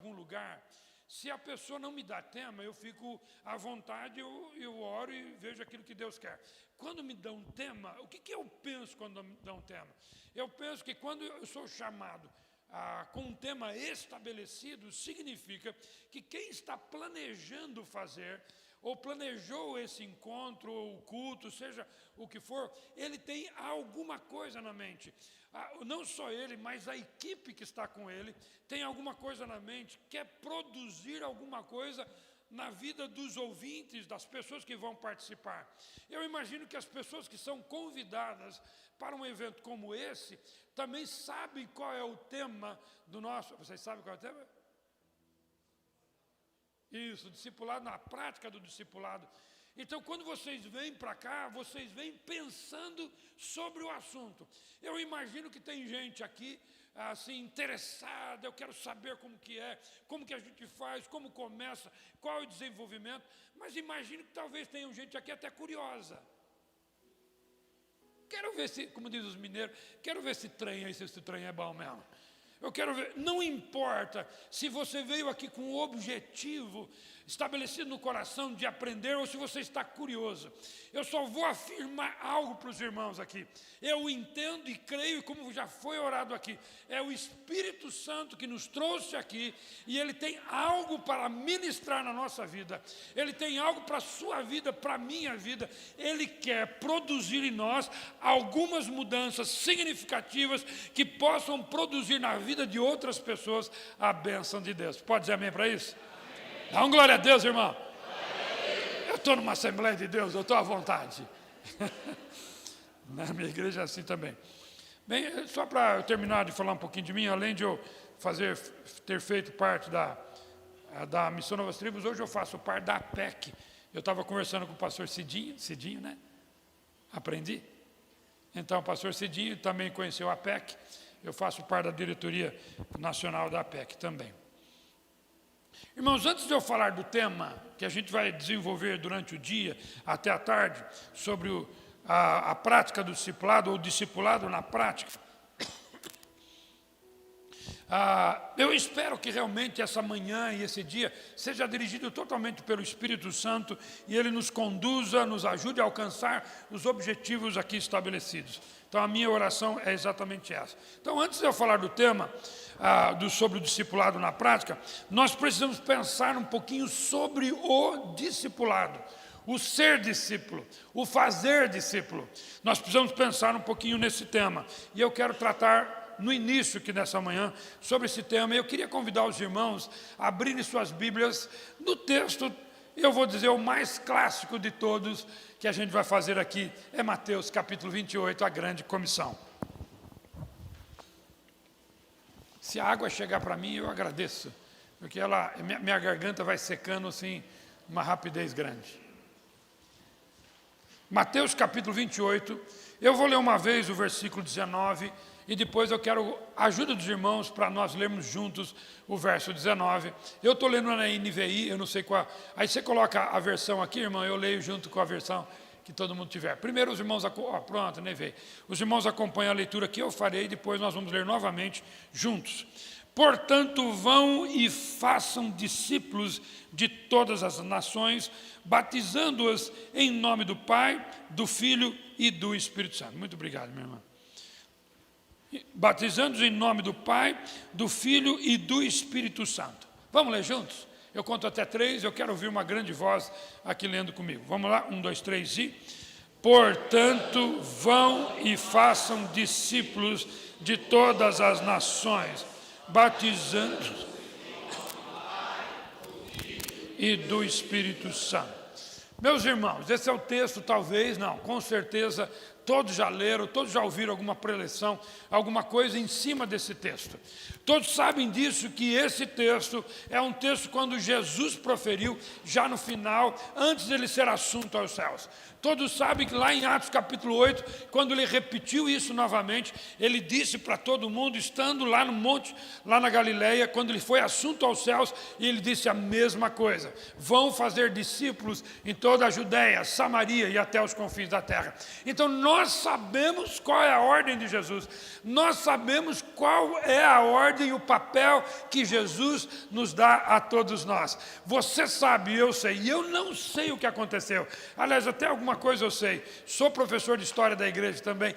algum lugar, se a pessoa não me dá tema, eu fico à vontade, eu oro e vejo aquilo que Deus quer. Quando me dão um tema, o que eu penso quando me dão um tema? Eu penso que quando eu sou chamado com um tema estabelecido, significa que quem está planejando fazer, ou planejou esse encontro, ou culto, seja o que for, ele tem alguma coisa na mente. Não só ele, mas a equipe que está com ele, tem alguma coisa na mente, quer produzir alguma coisa na vida dos ouvintes, das pessoas que vão participar. Eu imagino que as pessoas que são convidadas para um evento como esse, também sabem qual é o tema do nosso... Vocês sabem qual é o tema? Isso, discipulado, na prática do discipulado. Então, quando vocês vêm para cá, vocês vêm pensando sobre o assunto. Eu imagino que tem gente aqui, assim, interessada, eu quero saber como que a gente faz, como começa, qual é o desenvolvimento, mas imagino que talvez tenha gente aqui até curiosa. Quero ver se, como diz os mineiros, quero ver esse trem aí, se esse trem é bom mesmo. Eu quero ver, não importa se você veio aqui com o objetivo estabelecido no coração de aprender ou se você está curioso. Eu só vou afirmar algo para os irmãos aqui. Eu entendo e creio, como já foi orado aqui, é o Espírito Santo que nos trouxe aqui e Ele tem algo para ministrar na nossa vida. Ele tem algo para a sua vida, para a minha vida. Ele quer produzir em nós algumas mudanças significativas que possam produzir na vida de outras pessoas a bênção de Deus. Pode dizer amém para isso? Dá um glória a Deus, irmão. Eu estou numa Assembleia de Deus, eu estou à vontade. Na minha igreja é assim também. Bem, só para eu terminar de falar um pouquinho de mim, além de eu ter feito parte da Missão Novas Tribos, hoje eu faço parte da APEC. Eu estava conversando com o pastor Cidinho, né? Aprendi. Então, o pastor Cidinho também conheceu a APEC. Eu faço parte da diretoria nacional da APEC também. Irmãos, antes de eu falar do tema que a gente vai desenvolver durante o dia, até a tarde, sobre a prática do discipulado, ou discipulado na prática, eu espero que realmente essa manhã e esse dia seja dirigido totalmente pelo Espírito Santo e Ele nos conduza, nos ajude a alcançar os objetivos aqui estabelecidos. Então, a minha oração é exatamente essa. Então, antes de eu falar do tema, sobre o discipulado na prática, nós precisamos pensar um pouquinho sobre o discipulado, o ser discípulo, o fazer discípulo. Nós precisamos pensar um pouquinho nesse tema. E eu quero tratar no início aqui nessa manhã sobre esse tema. Eu queria convidar os irmãos a abrirem suas Bíblias no texto, eu vou dizer, o mais clássico de todos que a gente vai fazer aqui, é Mateus capítulo 28, a grande comissão. Se a água chegar para mim, eu agradeço, porque minha garganta vai secando assim, uma rapidez grande. Mateus capítulo 28, eu vou ler uma vez o versículo 19, e depois eu quero a ajuda dos irmãos para nós lermos juntos o verso 19. Eu estou lendo na NVI, eu não sei qual. Aí você coloca a versão aqui, irmão, eu leio junto com a versão que todo mundo tiver. Primeiro os irmãos, pronto, NVI. Os irmãos acompanham a leitura que eu farei, depois nós vamos ler novamente juntos. Portanto, vão e façam discípulos de todas as nações, batizando-os em nome do Pai, do Filho e do Espírito Santo. Muito obrigado, minha irmã. Batizando-os em nome do Pai, do Filho e do Espírito Santo. Vamos ler juntos? Eu conto até 3, eu quero ouvir uma grande voz aqui lendo comigo. Vamos lá? 1, 2, 3 e... Portanto, vão e façam discípulos de todas as nações, batizando-os e do Espírito Santo. Meus irmãos, esse é o texto, talvez, não, com certeza, todos já leram, todos já ouviram alguma preleção, alguma coisa em cima desse texto. Todos sabem disso, que esse texto é um texto quando Jesus proferiu, já no final, antes de ele ser assunto aos céus. Todos sabem que lá em Atos capítulo 8, quando ele repetiu isso novamente, ele disse para todo mundo, estando lá no monte, lá na Galileia, quando ele foi assunto aos céus, e ele disse a mesma coisa: vão fazer discípulos em toda a Judéia, Samaria e até os confins da terra. Então nós nós sabemos qual é a ordem de Jesus. Nós sabemos qual é a ordem e o papel que Jesus nos dá a todos nós. Você sabe, eu sei, e eu não sei o que aconteceu. Aliás, até alguma coisa eu sei. Sou professor de história da igreja também.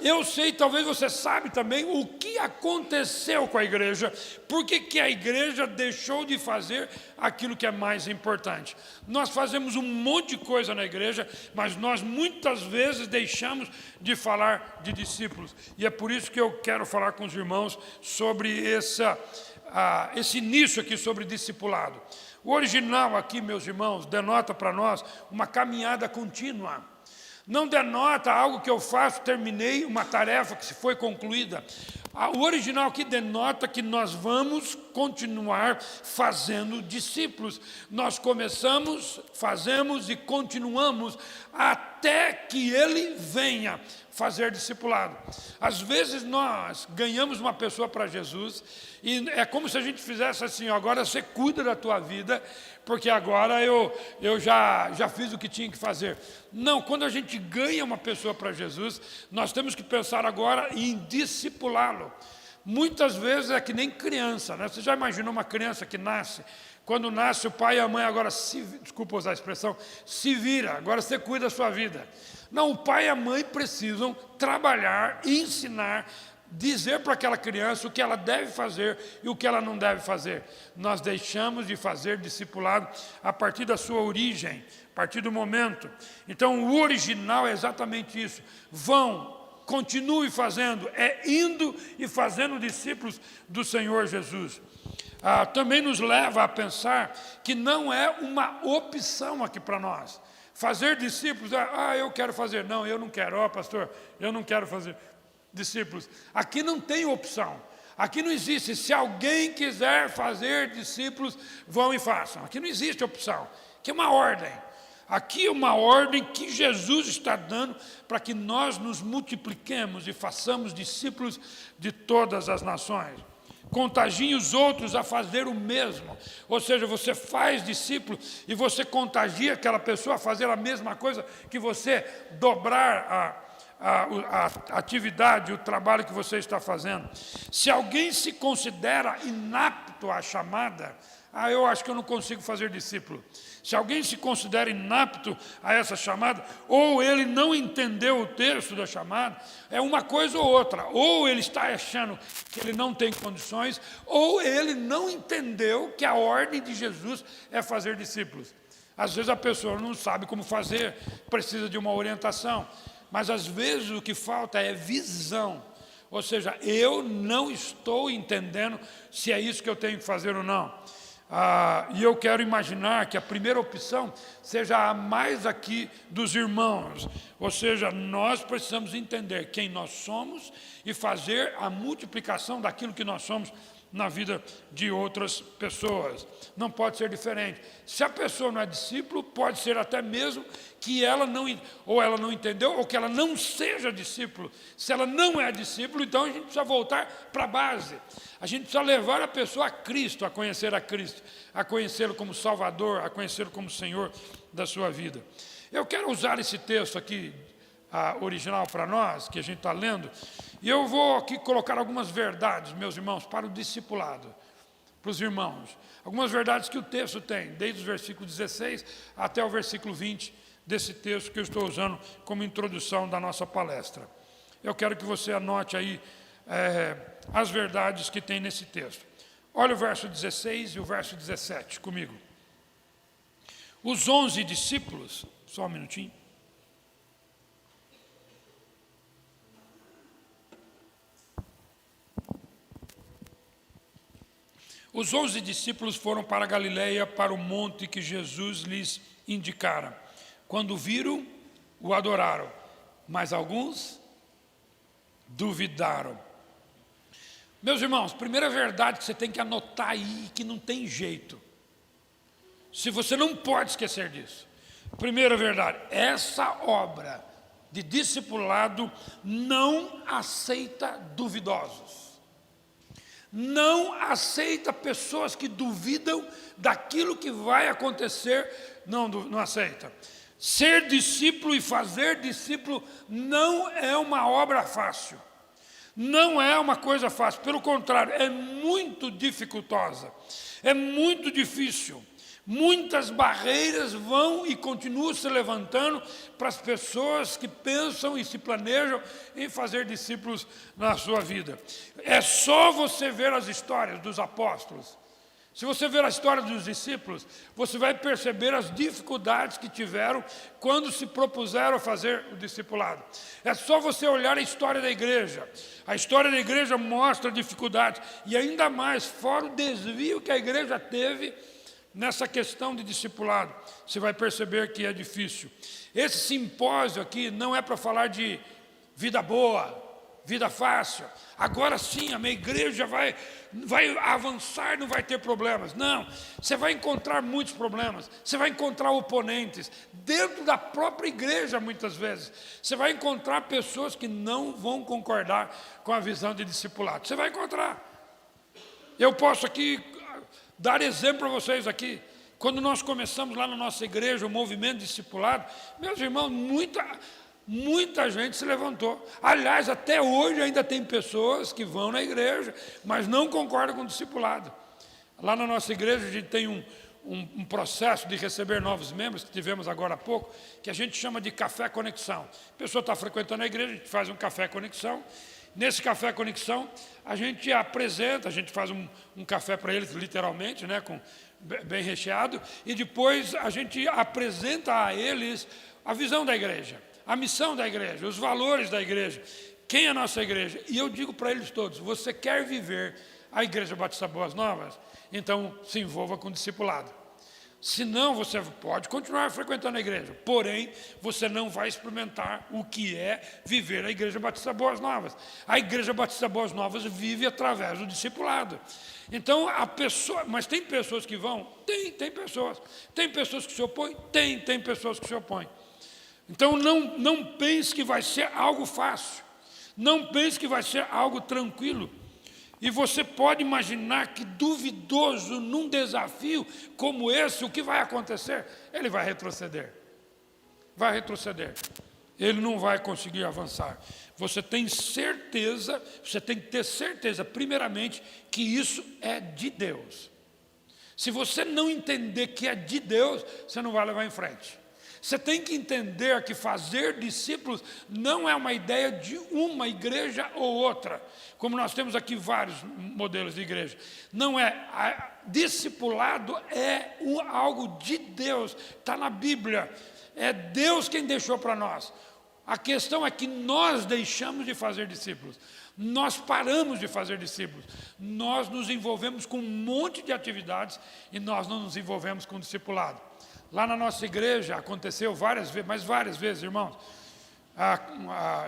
Eu sei, talvez você sabe também, o que aconteceu com a igreja. Por que a igreja deixou de fazer aquilo que é mais importante? Nós fazemos um monte de coisa na igreja, mas nós muitas vezes deixamos de falar de discípulos. E é por isso que eu quero falar com os irmãos sobre esse início aqui sobre discipulado. O original aqui, meus irmãos, denota para nós uma caminhada contínua. Não denota algo que eu faço, terminei uma tarefa que se foi concluída. O original aqui denota que nós vamos continuar fazendo discípulos. Nós começamos, fazemos e continuamos até que ele venha fazer discipulado. Às vezes nós ganhamos uma pessoa para Jesus e é como se a gente fizesse assim: agora você cuida da tua vida, porque agora eu já fiz o que tinha que fazer. Não, quando a gente ganha uma pessoa para Jesus, nós temos que pensar agora em discipulá-lo. Muitas vezes é que nem criança, né? Você já imaginou uma criança que nasce? Quando nasce, o pai e a mãe agora, desculpa usar a expressão, se vira, agora você cuida da sua vida. Não, o pai e a mãe precisam trabalhar, ensinar, dizer para aquela criança o que ela deve fazer e o que ela não deve fazer. Nós deixamos de fazer discipulado a partir da sua origem, a partir do momento. Então, o original é exatamente isso. Continue fazendo, é indo e fazendo discípulos do Senhor Jesus. Também nos leva a pensar que não é uma opção aqui para nós. Fazer discípulos, eu quero fazer. Não, eu não quero. Pastor, eu não quero fazer discípulos. Aqui não tem opção. Aqui não existe. Se alguém quiser fazer discípulos, vão e façam. Aqui não existe opção. Aqui é uma ordem. Aqui é uma ordem que Jesus está dando para que nós nos multipliquemos e façamos discípulos de todas as nações. Contagie os outros a fazer o mesmo. Ou seja, você faz discípulo e você contagia aquela pessoa a fazer a mesma coisa que você, dobrar a atividade, o trabalho que você está fazendo. Se alguém se considera inapto à chamada, eu acho que eu não consigo fazer discípulo. Se alguém se considera inapto a essa chamada, ou ele não entendeu o texto da chamada, é uma coisa ou outra. Ou ele está achando que ele não tem condições, ou ele não entendeu que a ordem de Jesus é fazer discípulos. Às vezes a pessoa não sabe como fazer, precisa de uma orientação. Mas às vezes o que falta é visão. Ou seja, eu não estou entendendo se é isso que eu tenho que fazer ou não. E eu quero imaginar que a primeira opção seja a mais aqui dos irmãos. Ou seja, nós precisamos entender quem nós somos e fazer a multiplicação daquilo que nós somos na vida de outras pessoas. Não pode ser diferente. Se a pessoa não é discípulo, pode ser até mesmo que ela não entendeu, ou que ela não seja discípulo. Se ela não é discípulo, então a gente precisa voltar para a base. A gente precisa levar a pessoa a Cristo, a conhecer a Cristo, a conhecê-lo como Salvador, a conhecê-lo como Senhor da sua vida. Eu quero usar esse texto aqui, original para nós, que a gente está lendo, e eu vou aqui colocar algumas verdades, meus irmãos, para o discipulado, para os irmãos. Algumas verdades que o texto tem, desde o versículo 16 até o versículo 20 desse texto que eu estou usando como introdução da nossa palestra. Eu quero que você anote aí as verdades que tem nesse texto. Olha o verso 16 e o verso 17 comigo. Os 11 discípulos, só um minutinho. Os 11 discípulos foram para a Galileia, para o monte que Jesus lhes indicara. Quando viram, o adoraram, mas alguns duvidaram. Meus irmãos, primeira verdade que você tem que anotar aí, que não tem jeito. Se você não pode esquecer disso. Primeira verdade, essa obra de discipulado não aceita duvidosos. Não aceita pessoas que duvidam daquilo que vai acontecer, não aceita. Ser discípulo e fazer discípulo não é uma obra fácil. Não é uma coisa fácil, pelo contrário, é muito dificultosa, é muito difícil. Muitas barreiras vão e continuam se levantando para as pessoas que pensam e se planejam em fazer discípulos na sua vida. É só você ver as histórias dos apóstolos. Se você ver a história dos discípulos, você vai perceber as dificuldades que tiveram quando se propuseram a fazer o discipulado. É só você olhar a história da igreja. A história da igreja mostra dificuldades. E ainda mais, fora o desvio que a igreja teve nessa questão de discipulado. Você vai perceber que é difícil. Esse simpósio aqui não é para falar de vida boa, vida fácil. Agora sim, a minha igreja vai avançar, não vai ter problemas. Não, você vai encontrar muitos problemas. Você vai encontrar oponentes. Dentro da própria igreja, muitas vezes. Você vai encontrar pessoas que não vão concordar com a visão de discipulado. Você vai encontrar. Eu posso aqui dar exemplo para vocês aqui. Quando nós começamos lá na nossa igreja, o movimento discipulado, meus irmãos, muita gente se levantou. Aliás, até hoje ainda tem pessoas que vão na igreja, mas não concordam com o discipulado. Lá na nossa igreja a gente tem um processo de receber novos membros, que tivemos agora há pouco, que a gente chama de café conexão. A pessoa está frequentando a igreja, a gente faz um café conexão. Nesse café conexão, a gente apresenta, a gente faz um café para eles, literalmente, né, bem recheado, e depois a gente apresenta a eles a visão da igreja, a missão da igreja, os valores da igreja, quem é a nossa igreja. E eu digo para eles todos, você quer viver a Igreja Batista Boas Novas? Então se envolva com o discipulado. Senão você pode continuar frequentando a igreja, porém você não vai experimentar o que é viver a Igreja Batista Boas Novas. A Igreja Batista Boas Novas vive através do discipulado. Então a pessoa, mas tem pessoas que vão? Tem pessoas. Tem pessoas que se opõem? Tem pessoas que se opõem. Então não pense que vai ser algo fácil. Não pense que vai ser algo tranquilo. E você pode imaginar que duvidoso num desafio como esse, o que vai acontecer? Ele vai retroceder. Vai retroceder. Ele não vai conseguir avançar. Você tem certeza, você tem que ter certeza, primeiramente, que isso é de Deus. Se você não entender que é de Deus, você não vai levar em frente. Você tem que entender que fazer discípulos não é uma ideia de uma igreja ou outra, como nós temos aqui vários modelos de igreja. Não é. Discipulado é algo de Deus, está na Bíblia. É Deus quem deixou para nós. A questão é que nós deixamos de fazer discípulos. Nós paramos de fazer discípulos. Nós nos envolvemos com um monte de atividades e nós não nos envolvemos com o discipulado. Lá na nossa igreja aconteceu várias vezes, mas várias vezes, irmãos.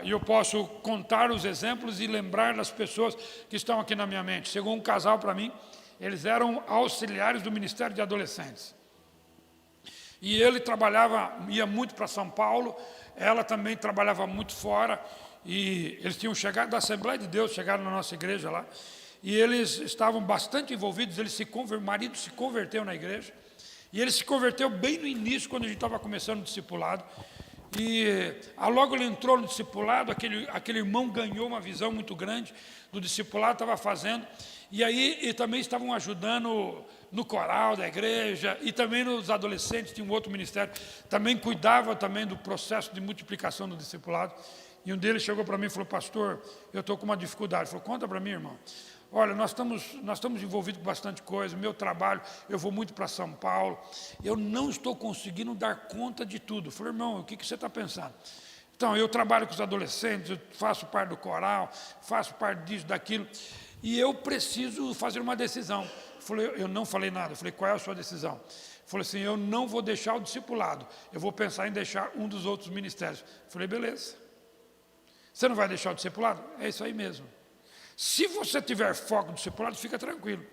E eu posso contar os exemplos e lembrar das pessoas que estão aqui na minha mente. Chegou um casal para mim, eles eram auxiliares do Ministério de Adolescentes. E ele ia muito para São Paulo, ela também trabalhava muito fora, e eles tinham chegado da Assembleia de Deus, chegaram na nossa igreja lá, e eles estavam bastante envolvidos, o marido se converteu na igreja, e ele se converteu bem no início, quando a gente estava começando o discipulado. E logo ele entrou no discipulado, aquele irmão ganhou uma visão muito grande do discipulado, estava fazendo. E aí e também estavam ajudando no coral da igreja, e também nos adolescentes, tinha um outro ministério, também cuidava também do processo de multiplicação do discipulado. E um deles chegou para mim e falou: pastor, eu estou com uma dificuldade. Ele falou: conta para mim, irmão. Olha, nós estamos envolvidos com bastante coisa, meu trabalho, eu vou muito para São Paulo, eu não estou conseguindo dar conta de tudo. Eu falei: irmão, o que você está pensando? Então, eu trabalho com os adolescentes, eu faço parte do coral, faço parte disso, daquilo, e eu preciso fazer uma decisão. Eu não falei nada, eu falei: qual é a sua decisão? Ele falou assim: eu não vou deixar o discipulado, eu vou pensar em deixar um dos outros ministérios. Eu falei: beleza. Você não vai deixar o discipulado? É isso aí mesmo. Se você tiver foco no discipulado, fica tranquilo.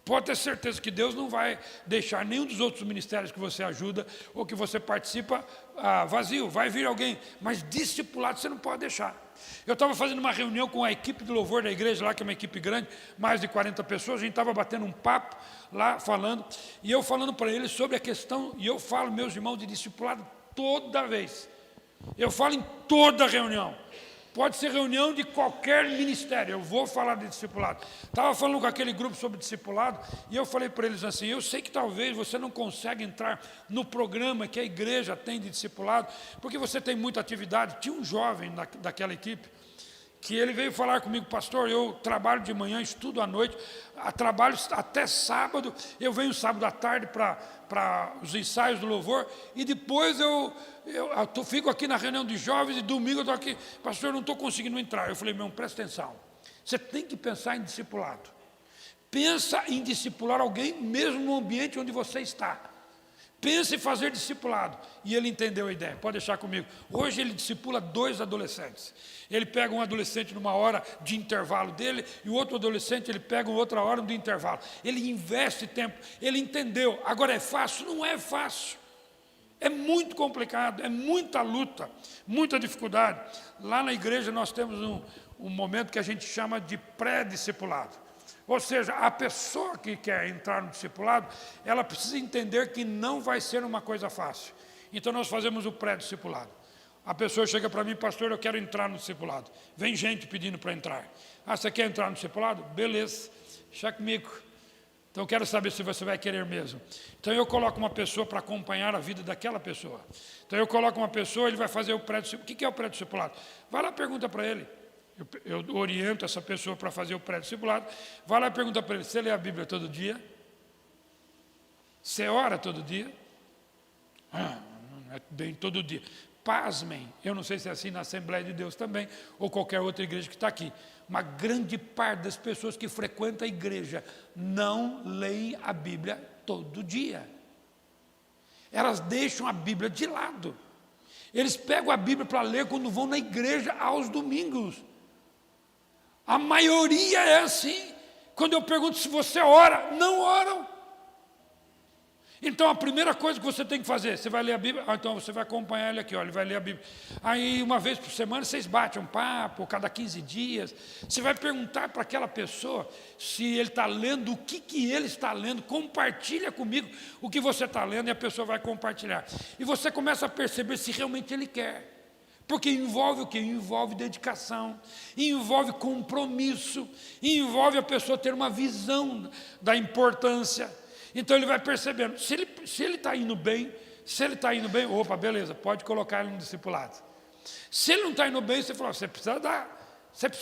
Pode ter certeza que Deus não vai deixar nenhum dos outros ministérios que você ajuda ou que você participa vazio. Vai vir alguém, mas discipulado você não pode deixar. Eu estava fazendo uma reunião com a equipe de louvor da igreja lá, que é uma equipe grande, mais de 40 pessoas, a gente estava batendo um papo lá, falando, e eu falando para eles sobre a questão, e eu falo, meus irmãos, de discipulado toda vez. Eu falo em toda reunião. Pode ser reunião de qualquer ministério, eu vou falar de discipulado. Estava falando com aquele grupo sobre discipulado, e eu falei para eles assim, eu sei que talvez você não consiga entrar no programa que a igreja tem de discipulado, porque você tem muita atividade. Tinha um jovem daquela equipe, que ele veio falar comigo, pastor, eu trabalho de manhã, estudo à noite, trabalho até sábado, eu venho sábado à tarde para os ensaios do louvor, e depois eu fico aqui na reunião de jovens, e domingo eu estou aqui, pastor, eu não estou conseguindo entrar. Eu falei, meu, presta atenção, você tem que pensar em discipulado. Pensa em discipular alguém, mesmo no ambiente onde você está. Pensa em fazer discipulado. E ele entendeu a ideia, pode deixar comigo. Hoje ele discipula 2 adolescentes. Ele pega um adolescente numa hora de intervalo dele, e o outro adolescente ele pega uma outra hora de intervalo. Ele investe tempo, ele entendeu. Agora é fácil? Não é fácil. É muito complicado, é muita luta, muita dificuldade. Lá na igreja nós temos um momento que a gente chama de pré-discipulado. Ou seja, a pessoa que quer entrar no discipulado, ela precisa entender que não vai ser uma coisa fácil. Então nós fazemos o pré-discipulado. A pessoa chega para mim, pastor, eu quero entrar no discipulado. Vem gente pedindo para entrar. Ah, você quer entrar no discipulado? Beleza, deixa comigo. Então eu quero saber se você vai querer mesmo. Então eu coloco uma pessoa para acompanhar a vida daquela pessoa. Então eu coloco uma pessoa, ele vai fazer o pré-discipulado. O que é o pré-discipulado? Vai lá e pergunta para ele. Eu oriento essa pessoa para fazer o pré-discipulado. Vai lá e pergunta para ele, você lê a Bíblia todo dia? Você ora todo dia? Não é bem todo dia. Pasmem, eu não sei se é assim na Assembleia de Deus também, ou qualquer outra igreja que está aqui. Uma grande parte das pessoas que frequentam a igreja não leem a Bíblia todo dia. Elas deixam a Bíblia de lado. Eles pegam a Bíblia para ler quando vão na igreja aos domingos. A maioria é assim. Quando eu pergunto se você ora, não oram. Então a primeira coisa que você tem que fazer, você vai ler a Bíblia, então você vai acompanhar ele aqui, ó, ele vai ler a Bíblia. Aí uma vez por semana vocês batem um papo, cada 15 dias, você vai perguntar para aquela pessoa se ele está lendo, o que ele está lendo, compartilha comigo o que você está lendo e a pessoa vai compartilhar. E você começa a perceber se realmente ele quer. Porque envolve o quê? Envolve dedicação, envolve compromisso, envolve a pessoa ter uma visão da importância. Então ele vai percebendo, se ele está indo bem, opa, beleza, pode colocar ele no discipulado. Se ele não está indo bem, você fala, você precisa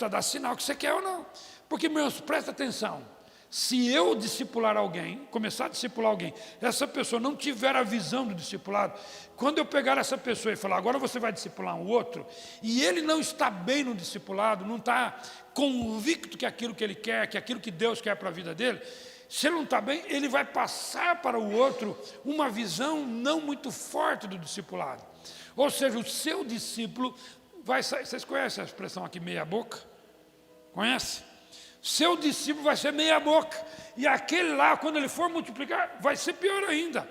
dar sinal que você quer ou não. Porque, meus, presta atenção, se eu discipular alguém, começar a discipular alguém, essa pessoa não tiver a visão do discipulado, quando eu pegar essa pessoa e falar, agora você vai discipular um outro, e ele não está bem no discipulado, não está convicto que aquilo que ele quer, que aquilo que Deus quer para a vida dele, se ele não está bem, ele vai passar para o outro uma visão não muito forte do discipulado. Ou seja, o seu discípulo vai sair. Vocês conhecem a expressão aqui, meia boca? Conhece? Seu discípulo vai ser meia boca. E aquele lá, quando ele for multiplicar, vai ser pior ainda.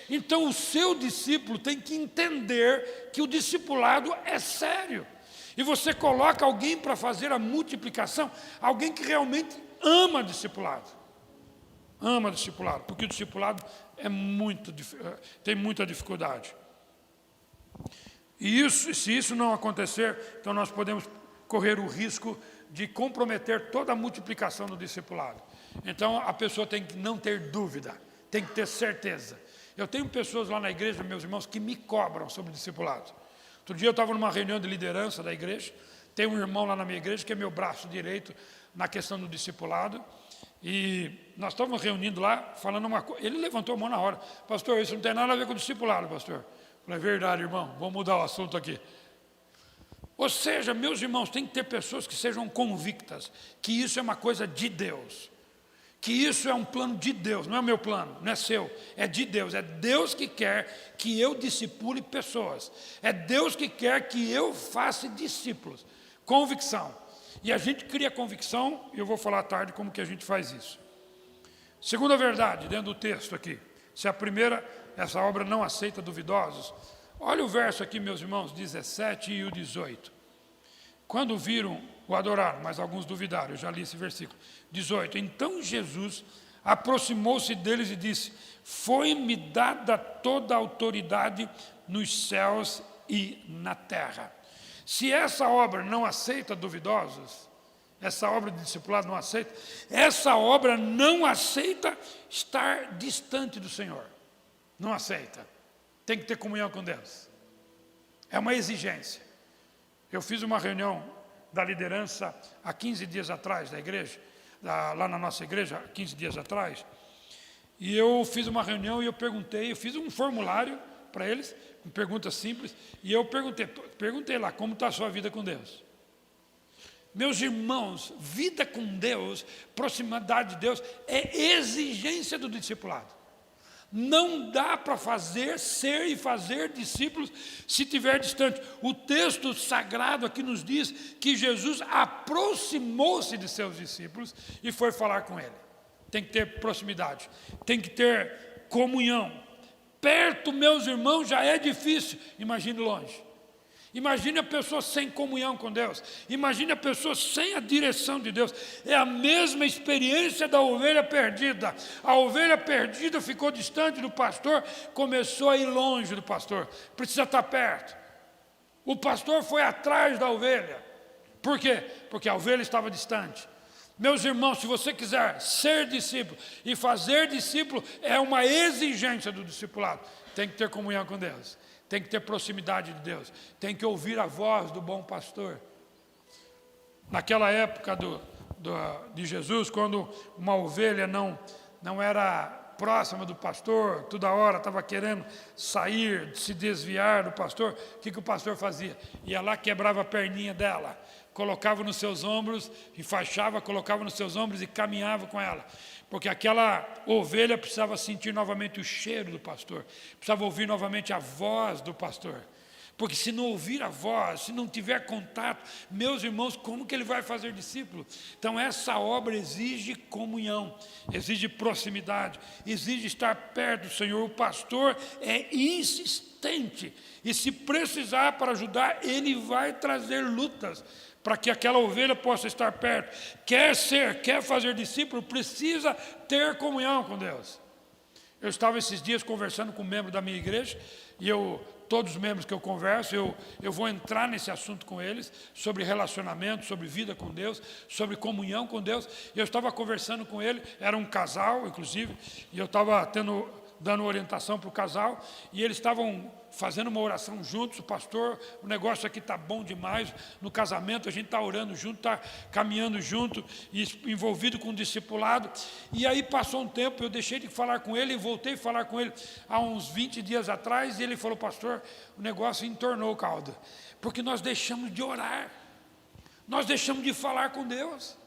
Então o seu discípulo tem que entender que o discipulado é sério. E você coloca alguém para fazer a multiplicação, alguém que realmente ama discipulado. Ama discipulado, porque o discipulado tem muita dificuldade. E se isso não acontecer, então nós podemos correr o risco de comprometer toda a multiplicação do discipulado. Então a pessoa tem que não ter dúvida, tem que ter certeza. Eu tenho pessoas lá na igreja, meus irmãos, que me cobram sobre discipulado. Outro dia eu estava numa reunião de liderança da igreja, tem um irmão lá na minha igreja que é meu braço direito na questão do discipulado. E nós estávamos reunindo lá, falando uma coisa. Ele levantou a mão na hora. Pastor, isso não tem nada a ver com o discipulado, pastor. Eu falei, é verdade, irmão, vamos mudar o assunto aqui. Ou seja, meus irmãos, tem que ter pessoas que sejam convictas que isso é uma coisa de Deus. Que isso é um plano de Deus, não é o meu plano, não é seu, é de Deus. É Deus que quer que eu discipule pessoas. É Deus que quer que eu faça discípulos. Convicção. E a gente cria convicção, e eu vou falar à tarde como que a gente faz isso. Segunda verdade, dentro do texto aqui. Se a primeira, essa obra não aceita duvidosos. Olha o verso aqui, meus irmãos, 17 e o 18. Quando viram, o adoraram, mas alguns duvidaram. Eu já li esse versículo. 18. Então Jesus aproximou-se deles e disse: foi-me dada toda a autoridade nos céus e na terra. Se essa obra não aceita duvidosos, essa obra de discipulado não aceita, essa obra não aceita estar distante do Senhor. Não aceita. Tem que ter comunhão com Deus. É uma exigência. Eu fiz uma reunião da liderança há 15 dias atrás da igreja, lá na nossa igreja, há 15 dias atrás, e eu fiz uma reunião e eu fiz um formulário para eles, com perguntas simples, e eu perguntei lá, como está a sua vida com Deus? Meus irmãos, vida com Deus, proximidade de Deus, é exigência do discipulado. Não dá para ser e fazer discípulos se estiver distante. O texto sagrado aqui nos diz que Jesus aproximou-se de seus discípulos e foi falar com ele. Tem que ter proximidade, tem que ter comunhão. Perto, meus irmãos, já é difícil, imagine longe. Imagine a pessoa sem comunhão com Deus. Imagine a pessoa sem a direção de Deus. É a mesma experiência da ovelha perdida. A ovelha perdida ficou distante do pastor, começou a ir longe do pastor. Precisa estar perto. O pastor foi atrás da ovelha. Por quê? Porque a ovelha estava distante. Meus irmãos, se você quiser ser discípulo e fazer discípulo, é uma exigência do discipulado. Tem que ter comunhão com Deus. Tem que ter proximidade de Deus. Tem que ouvir a voz do bom pastor. Naquela época de Jesus, quando uma ovelha não era próxima do pastor, toda hora estava querendo sair, se desviar do pastor, o que o pastor fazia? Ia lá, quebrava a perninha dela, colocava nos seus ombros, enfaixava, colocava nos seus ombros e caminhava com ela. Porque aquela ovelha precisava sentir novamente o cheiro do pastor, precisava ouvir novamente a voz do pastor. Porque se não ouvir a voz, se não tiver contato, meus irmãos, como que ele vai fazer discípulo? Então essa obra exige comunhão, exige proximidade, exige estar perto do Senhor. O pastor é insistente e se precisar para ajudar, ele vai trazer lutas para que aquela ovelha possa estar perto. Quer fazer discípulo, precisa ter comunhão com Deus. Eu estava esses dias conversando com um membro da minha igreja, e todos os membros que eu converso, eu vou entrar nesse assunto com eles, sobre relacionamento, sobre vida com Deus, sobre comunhão com Deus. E eu estava conversando com ele, era um casal, inclusive, e eu estava dando orientação para o casal, e eles estavam fazendo uma oração juntos. O pastor, o negócio aqui está bom demais, no casamento a gente está orando junto, está caminhando junto, e envolvido com o discipulado. E aí passou um tempo, eu deixei de falar com ele e voltei a falar com ele há uns 20 dias atrás, e ele falou: pastor, o negócio entornou o caldo, porque nós deixamos de orar, nós deixamos de falar com Deus.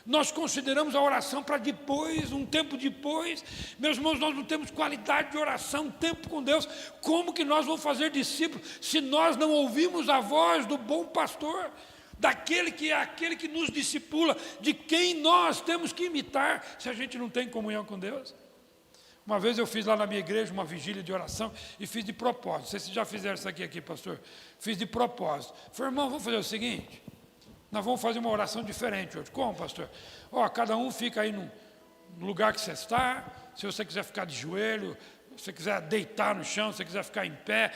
Nós consideramos a oração para depois, um tempo depois. Meus irmãos, nós não temos qualidade de oração, tempo com Deus. Como que nós vamos fazer discípulos se nós não ouvimos a voz do bom pastor, daquele que é aquele que nos discipula, de quem nós temos que imitar, se a gente não tem comunhão com Deus? Uma vez eu fiz lá na minha igreja uma vigília de oração e fiz de propósito. Não sei se vocês já fizeram isso aqui, pastor. Fiz de propósito. Falei: irmão, vamos fazer o seguinte, nós vamos fazer uma oração diferente hoje. Como, pastor? Cada um fica aí no lugar que você está. Se você quiser ficar de joelho, se você quiser deitar no chão, se você quiser ficar em pé,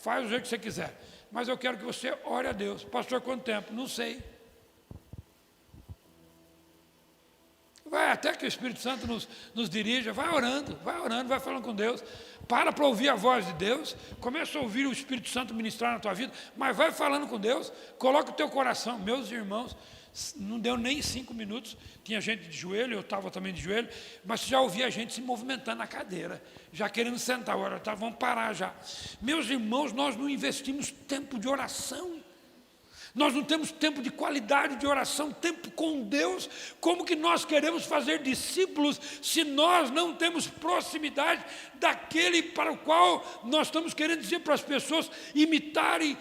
faz o jeito que você quiser. Mas eu quero que você ore a Deus. Pastor, quanto tempo? Não sei. Vai até que o Espírito Santo nos dirija, vai orando, vai falando com Deus. Para ouvir a voz de Deus, começa a ouvir o Espírito Santo ministrar na tua vida, mas vai falando com Deus, coloca o teu coração. Meus irmãos, não deu nem 5 minutos, tinha gente de joelho, eu estava também de joelho, mas já ouvia a gente se movimentando na cadeira, já querendo sentar. Agora, vamos parar já. Meus irmãos, nós não investimos tempo de oração. Nós não temos tempo de qualidade de oração, tempo com Deus. Como que nós queremos fazer discípulos se nós não temos proximidade daquele para o qual nós estamos querendo dizer para as pessoas imitarem,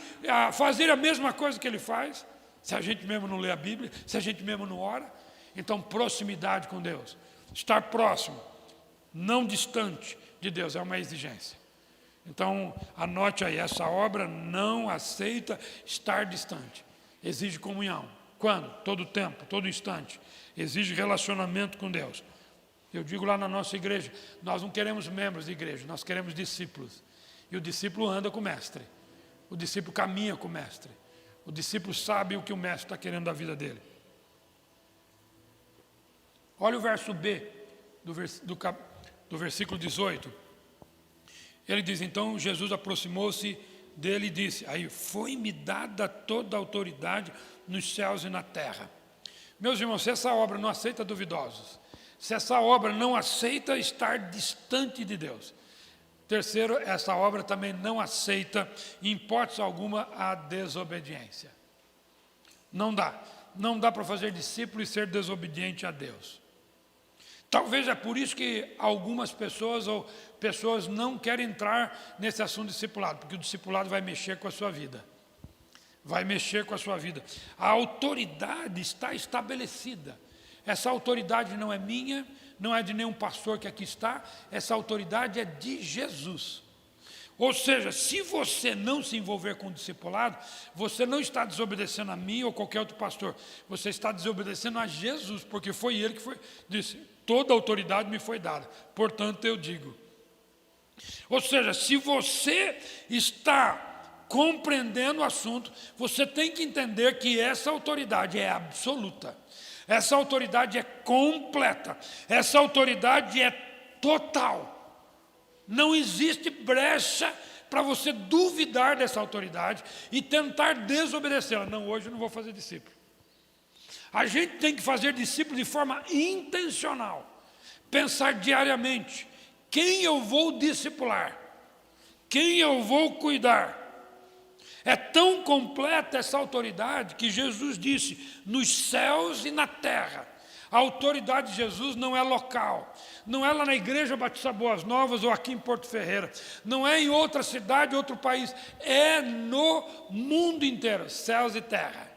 fazer a mesma coisa que ele faz? Se a gente mesmo não lê a Bíblia, se a gente mesmo não ora. Então, proximidade com Deus, estar próximo, não distante de Deus, é uma exigência. Então, anote aí, essa obra não aceita estar distante. Exige comunhão. Quando? Todo tempo, todo instante. Exige relacionamento com Deus. Eu digo lá na nossa igreja, nós não queremos membros de igreja, nós queremos discípulos. E o discípulo anda com o mestre. O discípulo caminha com o mestre. O discípulo sabe o que o mestre está querendo da vida dele. Olha o verso B do versículo 18. Ele diz, então Jesus aproximou-se dele e disse, aí, foi-me dada toda a autoridade nos céus e na terra. Meus irmãos, se essa obra não aceita duvidosos, se essa obra não aceita estar distante de Deus. Terceiro, essa obra também não aceita, em hipótese alguma, a desobediência. Não dá. Não dá para fazer discípulo e ser desobediente a Deus. Talvez é por isso que algumas pessoas ou pessoas não querem entrar nesse assunto discipulado, porque o discipulado vai mexer com a sua vida. Vai mexer com a sua vida. A autoridade está estabelecida. Essa autoridade não é minha, não é de nenhum pastor que aqui está, essa autoridade é de Jesus. Ou seja, se você não se envolver com o discipulado, você não está desobedecendo a mim ou qualquer outro pastor, você está desobedecendo a Jesus, porque foi ele que disse, toda autoridade me foi dada, portanto eu digo. Ou seja, se você está compreendendo o assunto, você tem que entender que essa autoridade é absoluta. Essa autoridade é completa. Essa autoridade é total. Não existe brecha para você duvidar dessa autoridade e tentar desobedecê-la. Não, hoje eu não vou fazer discípulo. A gente tem que fazer discípulo de forma intencional. Pensar diariamente. Quem eu vou discipular? Quem eu vou cuidar? É tão completa essa autoridade que Jesus disse, nos céus e na terra. A autoridade de Jesus não é local, não é lá na igreja Batista Boas Novas ou aqui em Porto Ferreira, não é em outra cidade, outro país, é no mundo inteiro, céus e terra.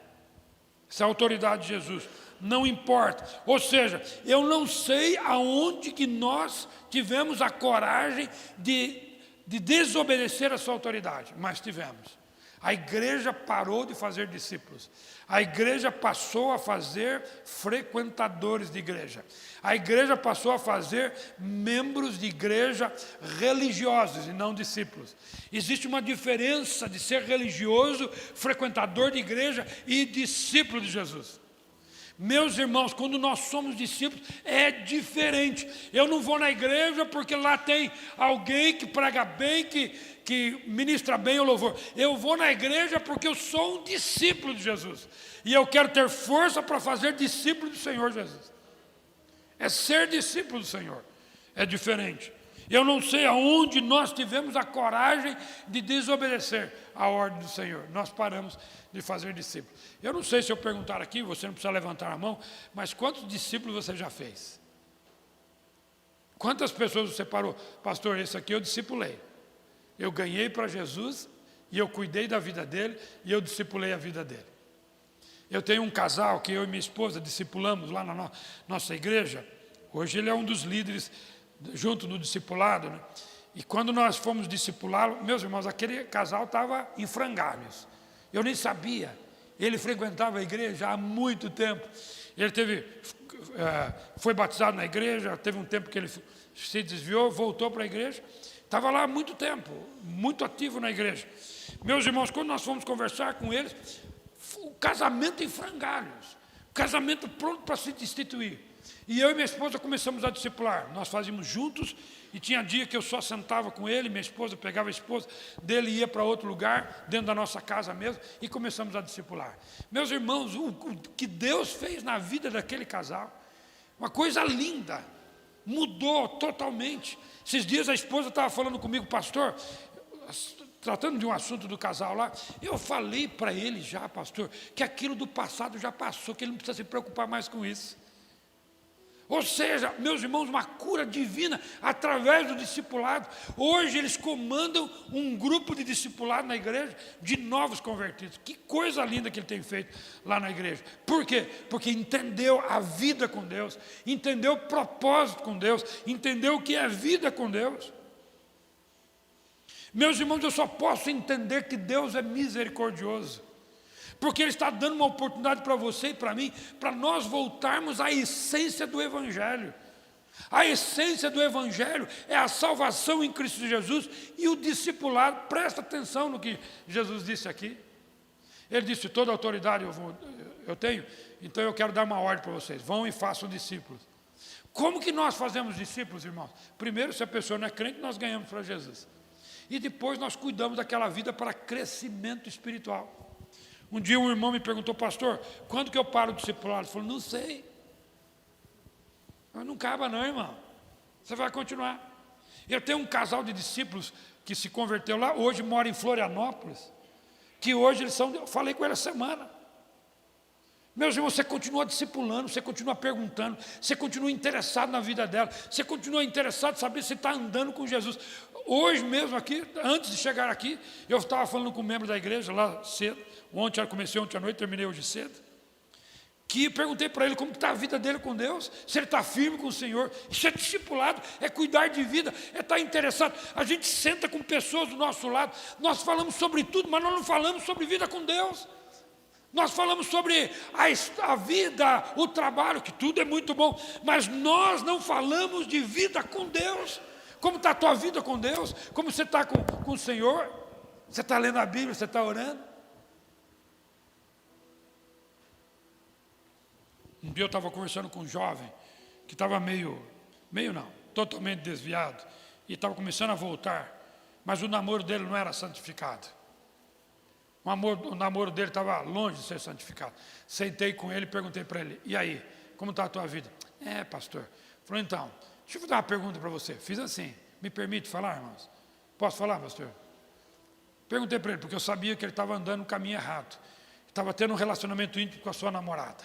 Essa é a autoridade de Jesus, não importa. Ou seja, eu não sei aonde que nós tivemos a coragem de desobedecer a sua autoridade, mas tivemos. A igreja parou de fazer discípulos. A igreja passou a fazer frequentadores de igreja. A igreja passou a fazer membros de igreja religiosos e não discípulos. Existe uma diferença de ser religioso, frequentador de igreja e discípulo de Jesus. Meus irmãos, quando nós somos discípulos, é diferente. Eu não vou na igreja porque lá tem alguém que prega bem, que ministra bem o louvor. Eu vou na igreja porque eu sou um discípulo de Jesus. E eu quero ter força para fazer discípulo do Senhor Jesus. É ser discípulo do Senhor. É diferente. Eu não sei aonde nós tivemos a coragem de desobedecer a ordem do Senhor. Nós paramos de fazer discípulos. Eu não sei se eu perguntar aqui, você não precisa levantar a mão, mas quantos discípulos você já fez? Quantas pessoas você parou? Pastor, esse aqui eu discipulei. Eu ganhei para Jesus e eu cuidei da vida dele e eu discipulei a vida dele. Eu tenho um casal que eu e minha esposa discipulamos lá na nossa igreja. Hoje ele é um dos líderes junto no discipulado, né? E quando nós fomos discipulá-lo, meus irmãos, aquele casal estava em frangalhos. Eu nem sabia. Ele frequentava a igreja há muito tempo. Ele foi batizado na igreja, teve um tempo que ele se desviou, voltou para a igreja. Estava lá há muito tempo, muito ativo na igreja. Meus irmãos, quando nós fomos conversar com eles, o casamento em frangalhos, o casamento pronto para se destituir. E eu e minha esposa começamos a discipular. Nós fazíamos juntos e tinha dia que eu só sentava com ele, minha esposa pegava a esposa dele e ia para outro lugar, dentro da nossa casa mesmo, e começamos a discipular. Meus irmãos, o que Deus fez na vida daquele casal, uma coisa linda, mudou totalmente. Esses dias a esposa estava falando comigo, pastor, tratando de um assunto do casal lá, eu falei para ele já, pastor, que aquilo do passado já passou, que ele não precisa se preocupar mais com isso. Ou seja, meus irmãos, uma cura divina através do discipulado. Hoje eles comandam um grupo de discipulado na igreja de novos convertidos. Que coisa linda que ele tem feito lá na igreja. Por quê? Porque entendeu a vida com Deus, entendeu o propósito com Deus, entendeu o que é vida com Deus. Meus irmãos, eu só posso entender que Deus é misericordioso Porque Ele está dando uma oportunidade para você e para mim, para nós voltarmos à essência do Evangelho. A essência do Evangelho é a salvação em Cristo Jesus e o discipulado. Presta atenção no que Jesus disse aqui. Ele disse: toda autoridade eu tenho, então eu quero dar uma ordem para vocês. Vão e façam discípulos. Como que nós fazemos discípulos, irmãos? Primeiro, se a pessoa não é crente, nós ganhamos para Jesus. E depois nós cuidamos daquela vida para crescimento espiritual. Um dia um irmão me perguntou: pastor, quando que eu paro o discipulado? Ele falou: não sei. Mas não acaba não, irmão. Você vai continuar. Eu tenho um casal de discípulos que se converteu lá, hoje mora em Florianópolis, que hoje eles são, eu falei com ele essa semana. Meus irmãos, você continua discipulando, você continua perguntando, você continua interessado na vida dela, você continua interessado em saber se está andando com Jesus. Hoje mesmo aqui, antes de chegar aqui, eu estava falando com um membro da igreja lá cedo, comecei ontem à noite, terminei hoje cedo, que perguntei para ele como está a vida dele com Deus, se ele está firme com o Senhor. Isso é discipulado, é cuidar de vida, é estar interessado. A gente senta com pessoas do nosso lado, nós falamos sobre tudo, mas nós não falamos sobre vida com Deus. Nós falamos sobre a vida, o trabalho, que tudo é muito bom, mas nós não falamos de vida com Deus. Como está a tua vida com Deus? Como você está com o Senhor? Você está lendo a Bíblia, você está orando? Um dia eu estava conversando com um jovem que estava totalmente desviado, e estava começando a voltar, mas o namoro dele não era santificado. O namoro dele estava longe de ser santificado. Sentei com ele e perguntei para ele: e aí, como está a tua vida? Pastor. Falou: então, deixa eu fazer uma pergunta para você. Fiz assim: me permite falar, irmãos? Posso falar, pastor? Perguntei para ele, porque eu sabia que ele estava andando no caminho errado, estava tendo um relacionamento íntimo com a sua namorada.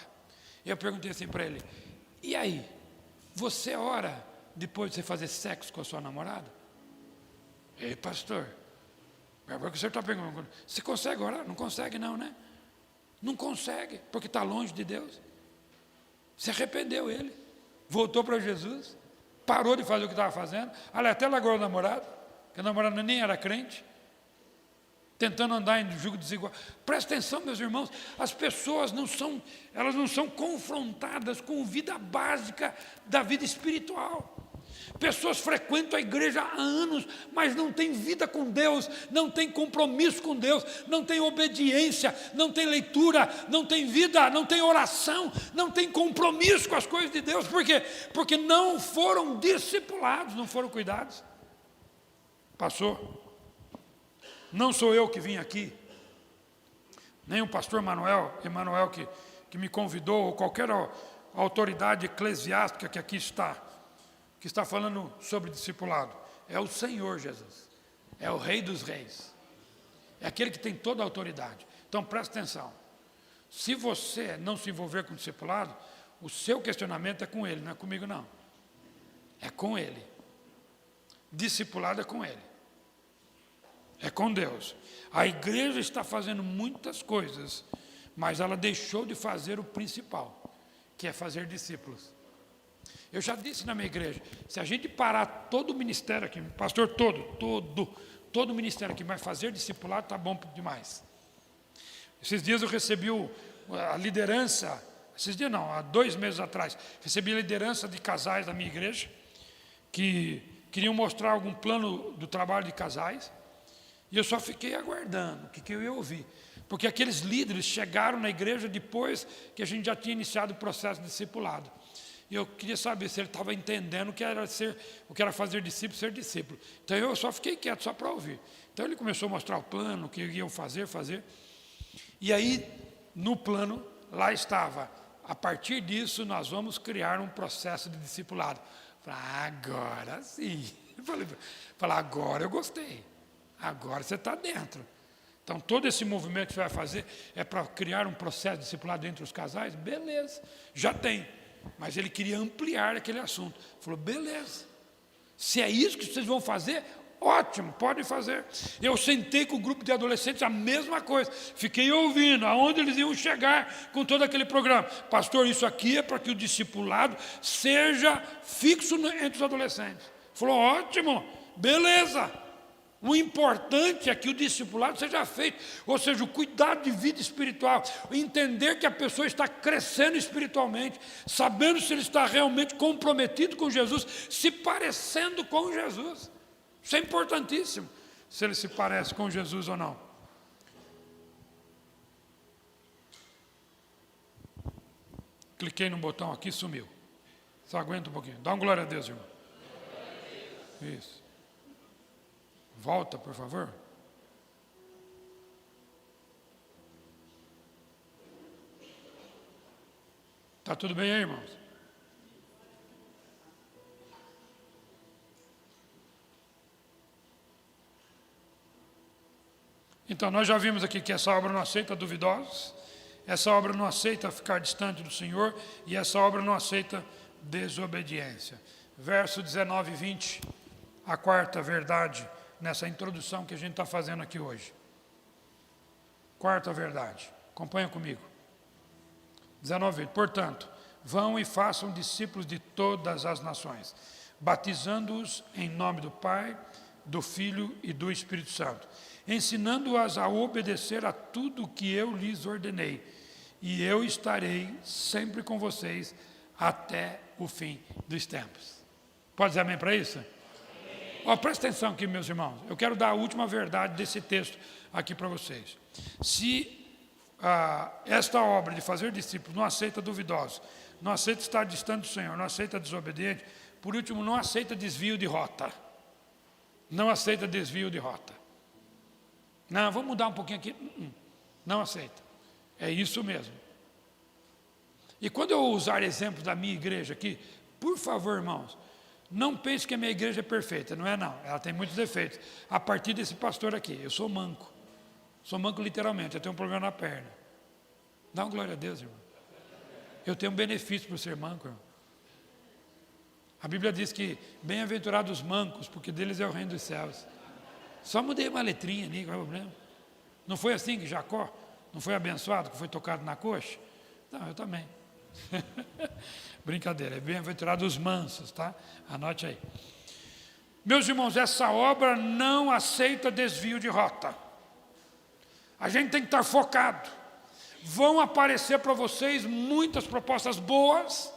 E eu perguntei assim para ele: e aí, você ora depois de você fazer sexo com a sua namorada? Ei, pastor, o que o senhor está perguntando? Você consegue orar? Não consegue não, né? Não consegue, porque está longe de Deus. Se arrependeu ele, voltou para Jesus, parou de fazer o que estava fazendo, até largou o namorado, porque a namorada nem era crente, tentando andar em jugo desigual. Presta atenção, meus irmãos, as pessoas não são confrontadas com a vida básica da vida espiritual. Pessoas frequentam a igreja há anos, mas não têm vida com Deus, não têm compromisso com Deus, não têm obediência, não têm leitura, não têm vida, não têm oração, não têm compromisso com as coisas de Deus. Por quê? Porque não foram discipulados, não foram cuidados. Passou. Não sou eu que vim aqui, nem o pastor Emanuel que me convidou, ou qualquer autoridade eclesiástica que aqui está, que está falando sobre discipulado. É o Senhor Jesus, é o Rei dos Reis, é aquele que tem toda a autoridade. Então presta atenção: se você não se envolver com o discipulado, o seu questionamento é com ele, não é comigo não, é com ele. Discipulado é com ele, é com Deus. A igreja está fazendo muitas coisas, mas ela deixou de fazer o principal, que é fazer discípulos. Eu já disse na minha igreja: se a gente parar todo o ministério aqui, pastor, todo o ministério aqui, mas fazer discipulado, está bom demais. Esses dias eu recebi a liderança, há 2 meses atrás, recebi a liderança de casais da minha igreja, que queriam mostrar algum plano do trabalho de casais, e eu só fiquei aguardando o que eu ia ouvir, porque aqueles líderes chegaram na igreja depois que a gente já tinha iniciado o processo de discipulado. E eu queria saber se ele estava entendendo o que era fazer discípulo, ser discípulo. Então eu só fiquei quieto, só para ouvir. Então ele começou a mostrar o plano, o que iam fazer. E aí, no plano, lá estava: a partir disso nós vamos criar um processo de discipulado. Eu falei: agora sim. Eu falei: agora eu gostei. Agora você está dentro. Então todo esse movimento que você vai fazer é para criar um processo de discipulado entre os casais? Beleza, já tem. Mas ele queria ampliar aquele assunto. Falou: beleza, se é isso que vocês vão fazer, ótimo, podem fazer. Eu sentei com o grupo de adolescentes, a mesma coisa. Fiquei ouvindo aonde eles iam chegar com todo aquele programa. Pastor, isso aqui é para que o discipulado seja fixo entre os adolescentes. Falou: ótimo, beleza. O importante é que o discipulado seja feito, ou seja, o cuidado de vida espiritual, entender que a pessoa está crescendo espiritualmente, sabendo se ele está realmente comprometido com Jesus, se parecendo com Jesus. Isso é importantíssimo, se ele se parece com Jesus ou não. Cliquei no botão aqui, sumiu. Só aguenta um pouquinho. Dá uma glória a Deus, irmão. Isso. Volta, por favor. Tá tudo bem aí, irmãos? Então, nós já vimos aqui que essa obra não aceita duvidosos, essa obra não aceita ficar distante do Senhor e essa obra não aceita desobediência. Verso 19 e 20, a quarta verdade nessa introdução que a gente está fazendo aqui hoje. Quarta verdade, acompanha comigo. 19, portanto, vão e façam discípulos de todas as nações, batizando-os em nome do Pai, do Filho e do Espírito Santo, ensinando-as a obedecer a tudo o que eu lhes ordenei, e eu estarei sempre com vocês até o fim dos tempos. Pode dizer amém para isso? Ó, presta atenção aqui, meus irmãos. Eu quero dar a última verdade desse texto aqui para vocês. Se esta obra de fazer discípulos não aceita duvidosos, não aceita estar distante do Senhor, não aceita desobediente, por último, não aceita desvio de rota. Não aceita desvio de rota. Não, vamos mudar um pouquinho aqui. Não aceita. É isso mesmo. E quando eu usar exemplos da minha igreja aqui, por favor, irmãos, não pense que a minha igreja é perfeita, não é não, ela tem muitos defeitos. A partir desse pastor aqui, eu sou manco literalmente, eu tenho um problema na perna. Dá uma glória a Deus, irmão. Eu tenho um benefício por ser manco, irmão. A Bíblia diz que bem-aventurados os mancos, porque deles é o reino dos céus. Só mudei uma letrinha ali, qual é o problema? Não foi assim que Jacó não foi abençoado, que foi tocado na coxa? Não, eu também. Brincadeira, é bem-aventurado os mansos, tá? Anote aí. Meus irmãos, essa obra não aceita desvio de rota. A gente tem que estar focado. Vão aparecer para vocês muitas propostas boas,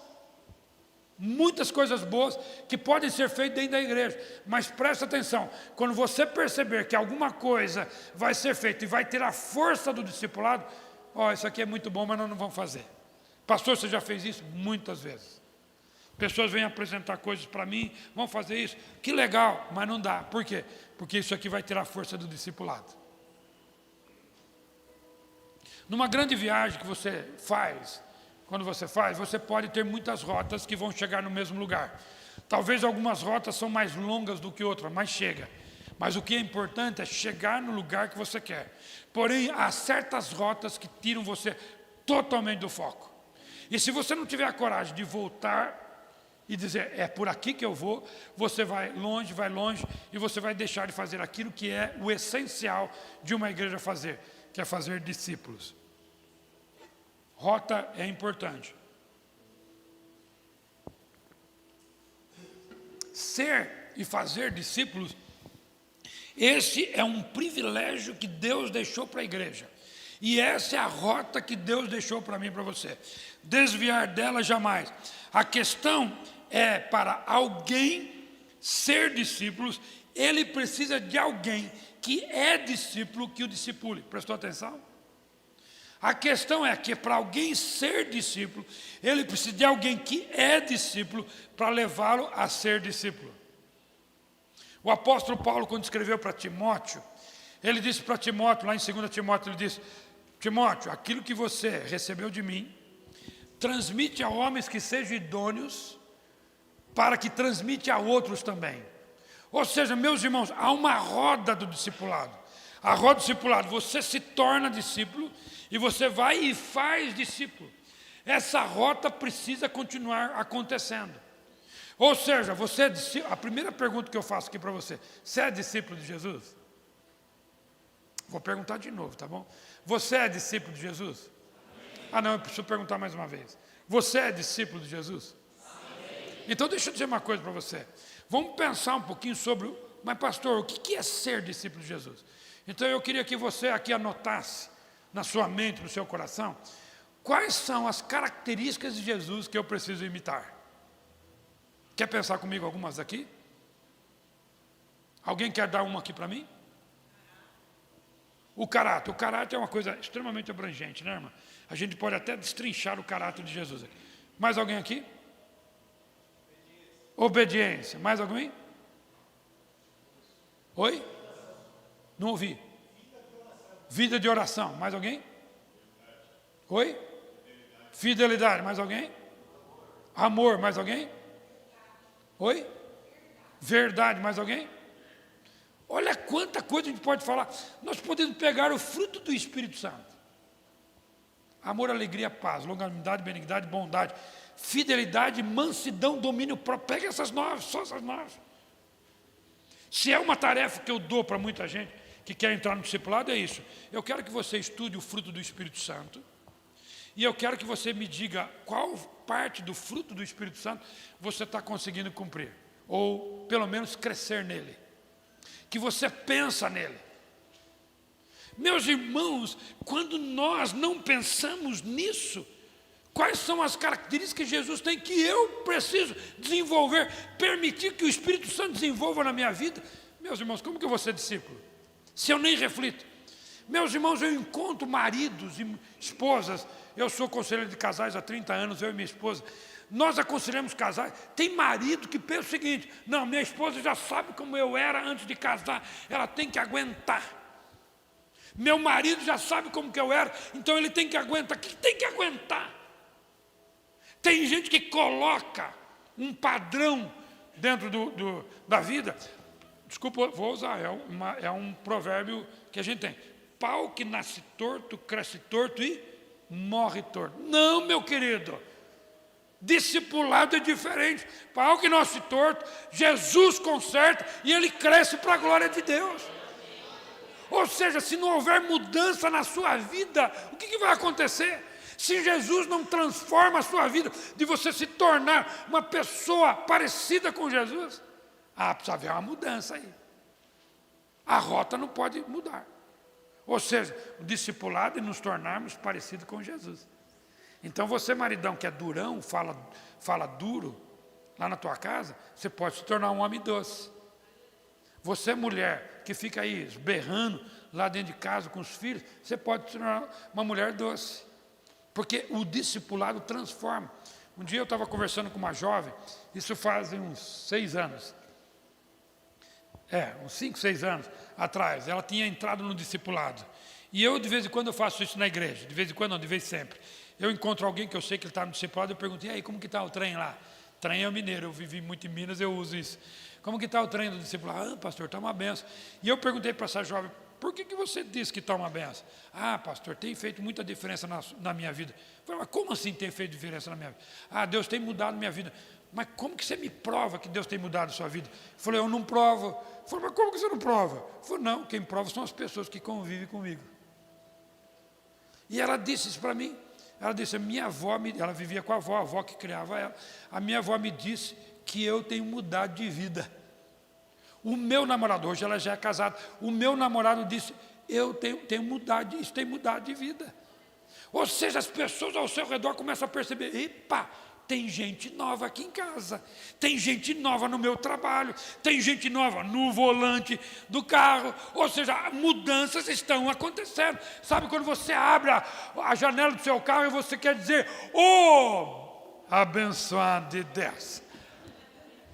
muitas coisas boas que podem ser feitas dentro da igreja. Mas presta atenção, quando você perceber que alguma coisa vai ser feita e vai ter a força do discipulado, isso aqui é muito bom, mas nós não vamos fazer. Pastor, você já fez isso? Muitas vezes. Pessoas vêm apresentar coisas para mim, vão fazer isso. Que legal, mas não dá. Por quê? Porque isso aqui vai ter a força do discipulado. Numa grande viagem que você faz, quando você faz, você pode ter muitas rotas que vão chegar no mesmo lugar. Talvez algumas rotas são mais longas do que outras, mas chega. Mas o que é importante é chegar no lugar que você quer. Porém, há certas rotas que tiram você totalmente do foco. E se você não tiver a coragem de voltar e dizer, é por aqui que eu vou, você vai longe, e você vai deixar de fazer aquilo que é o essencial de uma igreja fazer, que é fazer discípulos. Rota é importante. Ser e fazer discípulos, esse é um privilégio que Deus deixou para a igreja. E essa é a rota que Deus deixou para mim e para você. Desviar dela jamais. A questão é, para alguém ser discípulo, ele precisa de alguém que é discípulo que o discipule. Prestou atenção? A questão é que para alguém ser discípulo, ele precisa de alguém que é discípulo para levá-lo a ser discípulo. O apóstolo Paulo, quando escreveu para Timóteo, ele disse para Timóteo, lá em 2 Timóteo, ele disse, Timóteo, aquilo que você recebeu de mim, transmite a homens que sejam idôneos, para que transmite a outros também. Ou seja, meus irmãos, há uma roda do discipulado. A roda do discipulado, você se torna discípulo, e você vai e faz discípulo. Essa rota precisa continuar acontecendo. Ou seja, você é discípulo. A primeira pergunta que eu faço aqui para você é discípulo de Jesus? Vou perguntar de novo, tá bom? Você é discípulo de Jesus? Não, eu preciso perguntar mais uma vez. Você é discípulo de Jesus? Então deixa eu dizer uma coisa para você. Vamos pensar um pouquinho sobre Mas pastor, o que é ser discípulo de Jesus? Então eu queria que você aqui anotasse na sua mente, no seu coração, quais são as características de Jesus que eu preciso imitar. Quer pensar comigo algumas aqui? Alguém quer dar uma aqui para mim? O caráter é uma coisa extremamente abrangente, né, irmã? A gente pode até destrinchar o caráter de Jesus aqui. Mais alguém aqui? Obediência. Mais alguém? Oi? Não ouvi. Vida de oração. Mais alguém? Oi? Fidelidade. Mais alguém? Amor. Mais alguém? Oi? Verdade. Mais alguém? Olha quanta coisa a gente pode falar. Nós podemos pegar o fruto do Espírito Santo. Amor, alegria, paz, longanimidade, benignidade, bondade, fidelidade, mansidão, domínio próprio. Pega essas 9, só essas 9. Se é uma tarefa que eu dou para muita gente que quer entrar no discipulado, é isso. Eu quero que você estude o fruto do Espírito Santo. E eu quero que você me diga qual parte do fruto do Espírito Santo você está conseguindo cumprir. Ou, pelo menos, crescer nele. Que você pensa nele. Meus irmãos, quando nós não pensamos nisso, quais são as características que Jesus tem que eu preciso desenvolver, permitir que o Espírito Santo desenvolva na minha vida? Meus irmãos, como que eu vou ser discípulo? Se eu nem reflito. Meus irmãos, eu encontro maridos e esposas, eu sou conselheiro de casais há 30 anos, eu e minha esposa, nós aconselhamos casais. Tem marido que pensa o seguinte: não, minha esposa já sabe como eu era antes de casar, ela tem que aguentar. Meu marido já sabe como que eu era, então ele tem que aguentar. O que tem que aguentar? Tem gente que coloca um padrão dentro da vida. Desculpa, vou usar, é um provérbio que a gente tem. Pau que nasce torto, cresce torto e morre torto. Não, meu querido. Discipulado é diferente. Pau que nasce torto, Jesus conserta e ele cresce para a glória de Deus. Ou seja, se não houver mudança na sua vida, o que vai acontecer? Se Jesus não transforma a sua vida, de você se tornar uma pessoa parecida com Jesus, precisa haver uma mudança aí. A rota não pode mudar. Ou seja, o discipulado é nos tornarmos parecidos com Jesus. Então você, maridão, que é durão, fala duro, lá na tua casa, você pode se tornar um homem doce. Você, mulher, que fica aí berrando lá dentro de casa com os filhos, você pode se tornar uma mulher doce. Porque o discipulado transforma. Um dia eu estava conversando com uma jovem, isso faz uns 6 anos. Uns 5, 6 anos atrás, ela tinha entrado no discipulado. E eu, de vez em quando, eu faço isso na igreja. De vez em quando, não, de vez sempre. Eu encontro alguém que eu sei que ele está no discipulado, eu pergunto: e aí, como que está o trem lá? Trem é o mineiro, eu vivi muito em Minas, eu uso isso. Como que está o trem do discipulado? Pastor, está uma benção. E eu perguntei para essa jovem: por que você disse que está uma benção? Pastor, tem feito muita diferença na minha vida. Eu falei: mas como assim tem feito diferença na minha vida? Deus tem mudado minha vida. Mas como que você me prova que Deus tem mudado a sua vida? Eu falei: eu não provo. Eu falei: mas como que você não prova? Eu falei: não, quem prova são as pessoas que convivem comigo. E ela disse isso para mim. Ela disse: ela vivia com a avó que criava ela. A minha avó me disse que eu tenho mudado de vida. O meu namorado, hoje ela já é casada, o meu namorado disse: eu tenho mudado, isso tem mudado de vida. Ou seja, as pessoas ao seu redor começam a perceber: epa, tem gente nova aqui em casa, tem gente nova no meu trabalho, tem gente nova no volante do carro. Ou seja, mudanças estão acontecendo. Sabe quando você abre a janela do seu carro e você quer dizer: abençoado de Deus.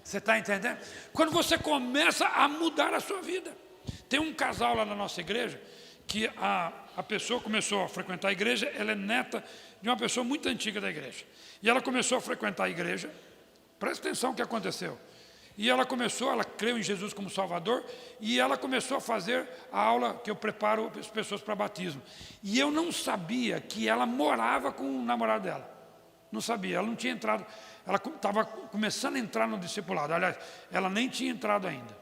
Você está entendendo? Quando você começa a mudar a sua vida. Tem um casal lá na nossa igreja, que a pessoa começou a frequentar a igreja, ela é neta de uma pessoa muito antiga da igreja. E ela começou a frequentar a igreja, presta atenção no que aconteceu. E ela creu em Jesus como Salvador, e ela começou a fazer a aula que eu preparo as pessoas para batismo. E eu não sabia que ela morava com o namorado dela. Não sabia, ela não tinha entrado, ela estava começando a entrar no discipulado. Aliás, ela nem tinha entrado ainda.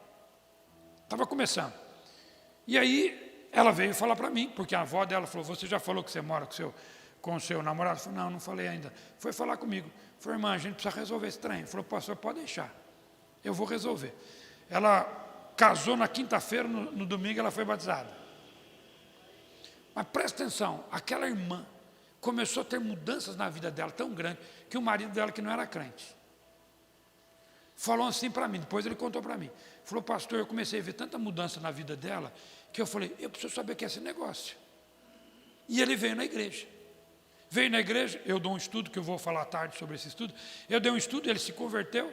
Estava começando. E aí, ela veio falar para mim, porque a avó dela falou: você já falou que você mora com o seu namorado? Eu falei: não falei ainda. Foi falar comigo. Falei: irmã, a gente precisa resolver esse trem. Falou: pastor, pode deixar, eu vou resolver. Ela casou na quinta-feira, no domingo ela foi batizada. Mas presta atenção, aquela irmã começou a ter mudanças na vida dela tão grande, que o marido dela, que não era crente, falou assim para mim, depois ele contou para mim. Falou, pastor, eu comecei a ver tanta mudança na vida dela, que eu falei, eu preciso saber o que é esse negócio. E ele veio na igreja. Veio na igreja, eu dou um estudo, que eu vou falar à tarde sobre esse estudo. Eu dei um estudo, ele se converteu,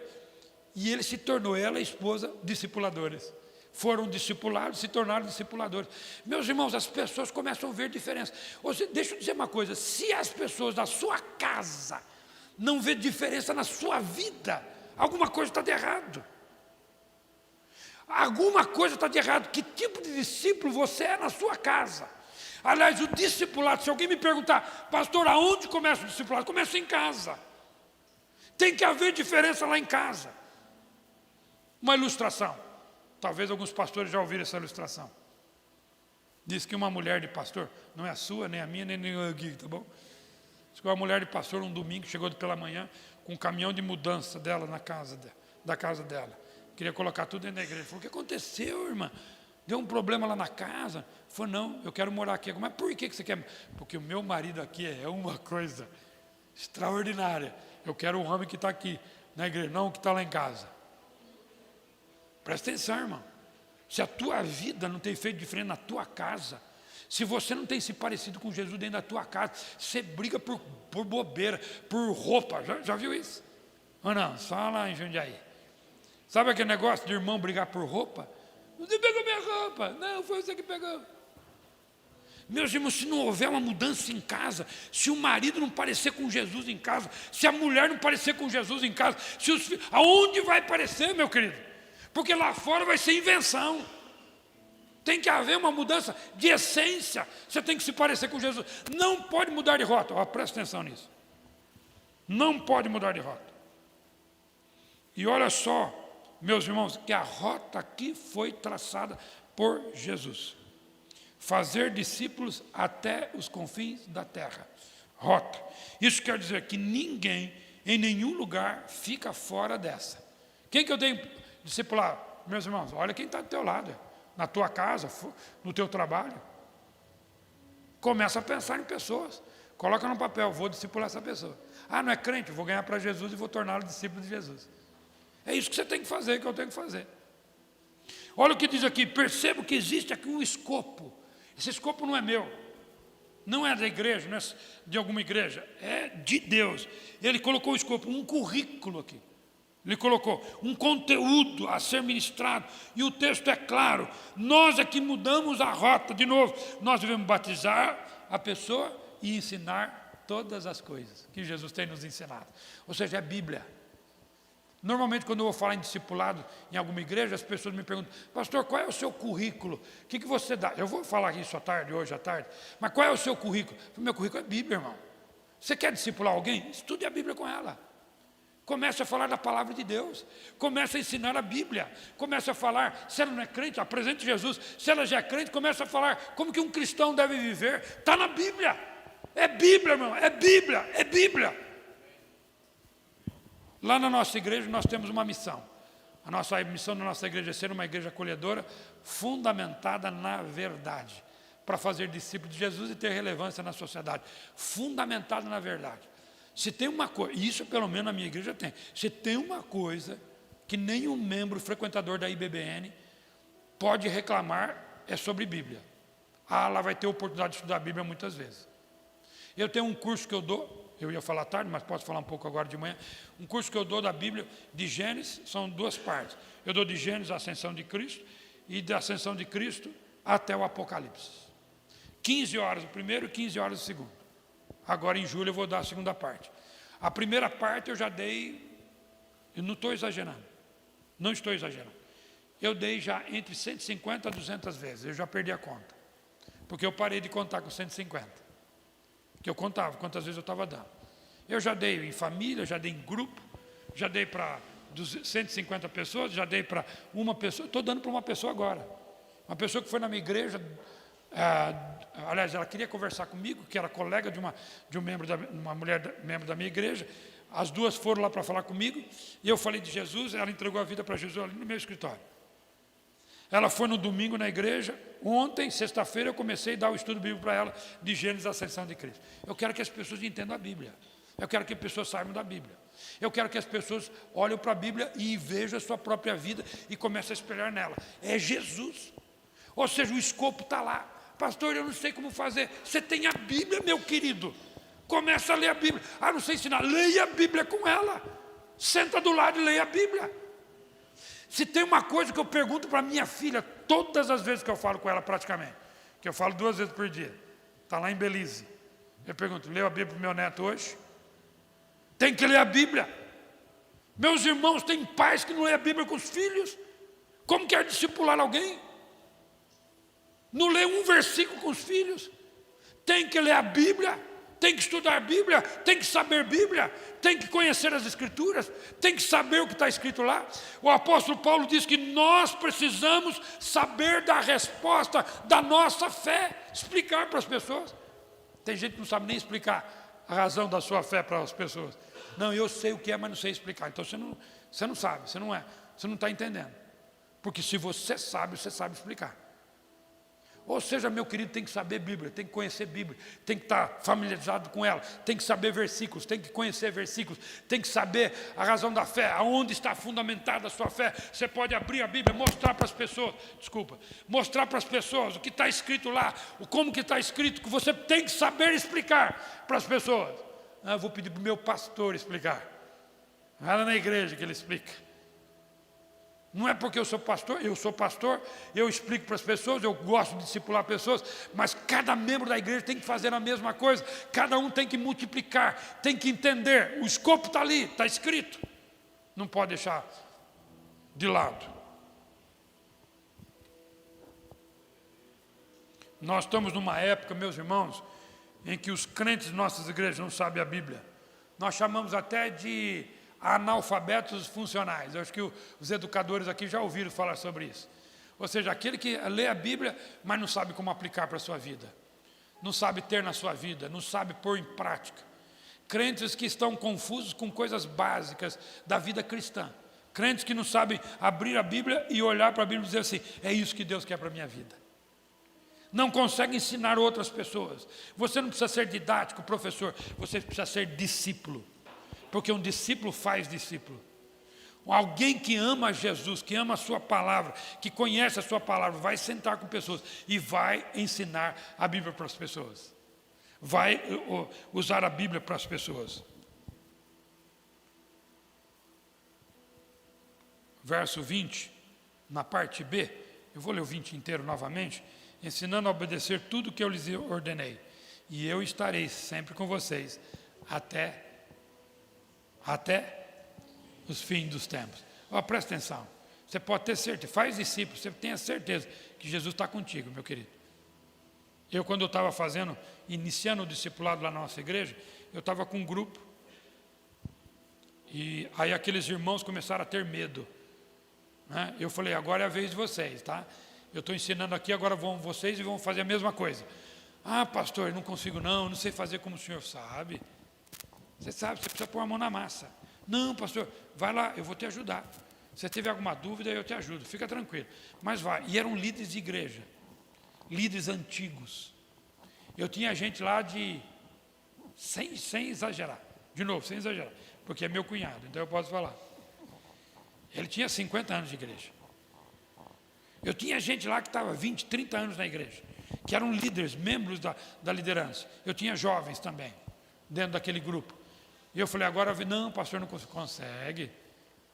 e ele se tornou, ela e a esposa, discipuladores. Foram discipulados, se tornaram discipuladores. Meus irmãos, as pessoas começam a ver diferença. Deixa eu dizer uma coisa, se as pessoas da sua casa não vê diferença na sua vida, alguma coisa está de errado. Alguma coisa está de errado. Que tipo de discípulo você é na sua casa? Aliás, o discipulado, se alguém me perguntar, pastor, aonde começa o discipulado? Começa em casa. Tem que haver diferença lá em casa. Uma ilustração. Talvez alguns pastores já ouviram essa ilustração. Diz que uma mulher de pastor, não é a sua, nem a minha, nem nenhuma aqui, tá bom? Diz que uma mulher de pastor, um domingo, chegou pela manhã com um caminhão de mudança dela da casa dela. Queria colocar tudo dentro da igreja. Falou, o que aconteceu, irmã? Deu um problema lá na casa? Falou, não, eu quero morar aqui. Mas por que você quer? Porque o meu marido aqui é uma coisa extraordinária. Eu quero o homem que está aqui na igreja, não o que está lá em casa. Presta atenção, irmão. Se a tua vida não tem feito diferença na tua casa, se você não tem se parecido com Jesus dentro da tua casa, você briga por bobeira, por roupa. Já viu isso? Ou não? Só lá em Jundiaí. Sabe aquele negócio de irmão brigar por roupa? Você pegou minha roupa. Não, foi você que pegou. Meus irmãos, se não houver uma mudança em casa, se o marido não parecer com Jesus em casa, se a mulher não parecer com Jesus em casa, se os filhos, aonde vai parecer, meu querido? Porque lá fora vai ser invenção. Tem que haver uma mudança de essência. Você tem que se parecer com Jesus. Não pode mudar de rota. Presta atenção nisso. Não pode mudar de rota. E olha só, meus irmãos, que a rota aqui foi traçada por Jesus. Fazer discípulos até os confins da terra. Rota. Isso quer dizer que ninguém, em nenhum lugar, fica fora dessa. Quem que eu tenho discipular? Meus irmãos, olha quem está do teu lado. Na tua casa, no teu trabalho. Começa a pensar em pessoas. Coloca no papel, vou discipular essa pessoa. Ah, não é crente? Vou ganhar para Jesus e vou torná-lo discípulo de Jesus. É isso que você tem que fazer, que eu tenho que fazer. Olha o que diz aqui, percebo que existe aqui um escopo. Esse escopo não é meu, não é da igreja, não é de alguma igreja, é de Deus. Ele colocou o escopo, um currículo aqui. Ele colocou um conteúdo a ser ministrado, e o texto é claro, nós aqui mudamos a rota, de novo, nós devemos batizar a pessoa e ensinar todas as coisas que Jesus tem nos ensinado. Ou seja, é Bíblia. Normalmente, quando eu vou falar em discipulado em alguma igreja, as pessoas me perguntam, pastor, qual é o seu currículo? O que você dá? Eu vou falar isso à tarde, hoje à tarde, mas qual é o seu currículo? O meu currículo é Bíblia, irmão. Você quer discipular alguém? Estude a Bíblia com ela. Comece a falar da palavra de Deus. Comece a ensinar a Bíblia. Comece a falar, se ela não é crente, apresente Jesus. Se ela já é crente, comece a falar como que um cristão deve viver. Está na Bíblia. É Bíblia, irmão. É Bíblia. É Bíblia. Lá na nossa igreja nós temos uma missão. A missão da nossa igreja é ser uma igreja acolhedora, fundamentada na verdade, para fazer discípulos de Jesus e ter relevância na sociedade. Fundamentada na verdade. Se tem uma coisa, e isso pelo menos na minha igreja tem, se tem uma coisa que nenhum membro frequentador da IBBN pode reclamar, é sobre Bíblia. Lá vai ter oportunidade de estudar a Bíblia muitas vezes. Eu tenho um curso que eu dou, eu ia falar tarde, mas posso falar um pouco agora de manhã, um curso que eu dou da Bíblia, de Gênesis, são duas partes. Eu dou de Gênesis a ascensão de Cristo, e da ascensão de Cristo até o Apocalipse. 15 horas o primeiro e 15 horas o segundo. Agora em julho eu vou dar a segunda parte. A primeira parte eu já dei, eu não estou exagerando, não estou exagerando. Eu dei já entre 150 a 200 vezes, eu já perdi a conta. Porque eu parei de contar com 150. Que eu contava quantas vezes eu estava dando. Eu já dei em família, já dei em grupo, já dei para 150 pessoas, já dei para uma pessoa, estou dando para uma pessoa agora. Uma pessoa que foi na minha igreja, aliás, ela queria conversar comigo, que era colega de uma mulher, membro da minha igreja. As duas foram lá para falar comigo, e eu falei de Jesus, ela entregou a vida para Jesus ali no meu escritório. Ela foi no domingo na igreja. Ontem, sexta-feira, eu comecei a dar o estudo bíblico para ela de Gênesis à Ascensão de Cristo. Eu quero que as pessoas entendam a Bíblia. Eu quero que as pessoas saibam da Bíblia. Eu quero que as pessoas olhem para a Bíblia e vejam a sua própria vida e comecem a espelhar nela. É Jesus. Ou seja, o escopo está lá. Pastor, eu não sei como fazer. Você tem a Bíblia, meu querido. Começa a ler a Bíblia. Ah, não sei ensinar. Leia a Bíblia com ela. Senta do lado e leia a Bíblia. Se tem uma coisa que eu pergunto para minha filha, todas as vezes que eu falo com ela praticamente, que eu falo 2 vezes por dia, está lá em Belize. Eu pergunto, leu a Bíblia para o meu neto hoje? Tem que ler a Bíblia. Meus irmãos, tem pais que não lêem a Bíblia com os filhos. Como quer discipular alguém? Não lê um versículo com os filhos. Tem que ler a Bíblia. Tem que estudar a Bíblia, tem que saber Bíblia, tem que conhecer as Escrituras, tem que saber o que está escrito lá. O apóstolo Paulo diz que nós precisamos saber da resposta da nossa fé, explicar para as pessoas. Tem gente que não sabe nem explicar a razão da sua fé para as pessoas. Não, eu sei o que é, mas não sei explicar. Então você não sabe, você não está entendendo. Porque se você sabe explicar. Ou seja, meu querido, tem que saber Bíblia, tem que conhecer Bíblia, tem que estar familiarizado com ela, tem que saber versículos, tem que conhecer versículos, tem que saber a razão da fé, aonde está fundamentada a sua fé. Você pode abrir a Bíblia, mostrar para as pessoas, mostrar para as pessoas o que está escrito lá, como que está escrito, que você tem que saber explicar para as pessoas. Eu vou pedir para o meu pastor explicar. Vai lá na igreja que ele explica. Não é porque eu sou pastor, eu explico para as pessoas, eu gosto de discipular pessoas, mas cada membro da igreja tem que fazer a mesma coisa, cada um tem que multiplicar, tem que entender, o escopo está ali, está escrito, não pode deixar de lado. Nós estamos numa época, meus irmãos, em que os crentes de nossas igrejas não sabem a Bíblia, nós chamamos até de analfabetos funcionais. Eu acho que os educadores aqui já ouviram falar sobre isso. Ou seja, aquele que lê a Bíblia, mas não sabe como aplicar para a sua vida. Não sabe ter na sua vida, não sabe pôr em prática. Crentes que estão confusos com coisas básicas da vida cristã. Crentes que não sabem abrir a Bíblia e olhar para a Bíblia e dizer assim, é isso que Deus quer para a minha vida. Não consegue ensinar outras pessoas. Você não precisa ser didático, professor, você precisa ser discípulo. Porque um discípulo faz discípulo. Alguém que ama Jesus, que ama a sua palavra, que conhece a sua palavra, vai sentar com pessoas e vai ensinar a Bíblia para as pessoas. Vai usar a Bíblia para as pessoas. Verso 20, na parte B, eu vou ler o 20 inteiro novamente, ensinando a obedecer tudo que eu lhes ordenei. E eu estarei sempre com vocês até os fins dos tempos. Presta atenção, você pode ter certeza, faz discípulo, você tenha certeza que Jesus está contigo, meu querido. Eu, quando eu estava iniciando o discipulado lá na nossa igreja, eu estava com um grupo, e aí aqueles irmãos começaram a ter medo, né? Eu falei, agora é a vez de vocês, tá? Eu estou ensinando aqui, agora vão vocês e vão fazer a mesma coisa. Ah, pastor, eu não consigo não sei fazer como o senhor sabe. Você sabe, você precisa pôr a mão na massa. Não, pastor, vai lá, eu vou te ajudar. Se teve alguma dúvida, eu te ajudo, fica tranquilo. Mas vai. E eram líderes de igreja, líderes antigos. Eu tinha gente lá sem exagerar, de novo, sem exagerar, porque é meu cunhado, então eu posso falar. Ele tinha 50 anos de igreja. Eu tinha gente lá que estava 20, 30 anos na igreja, que eram líderes, membros da liderança. Eu tinha jovens também, dentro daquele grupo. E eu falei, agora, não, pastor, não consegue.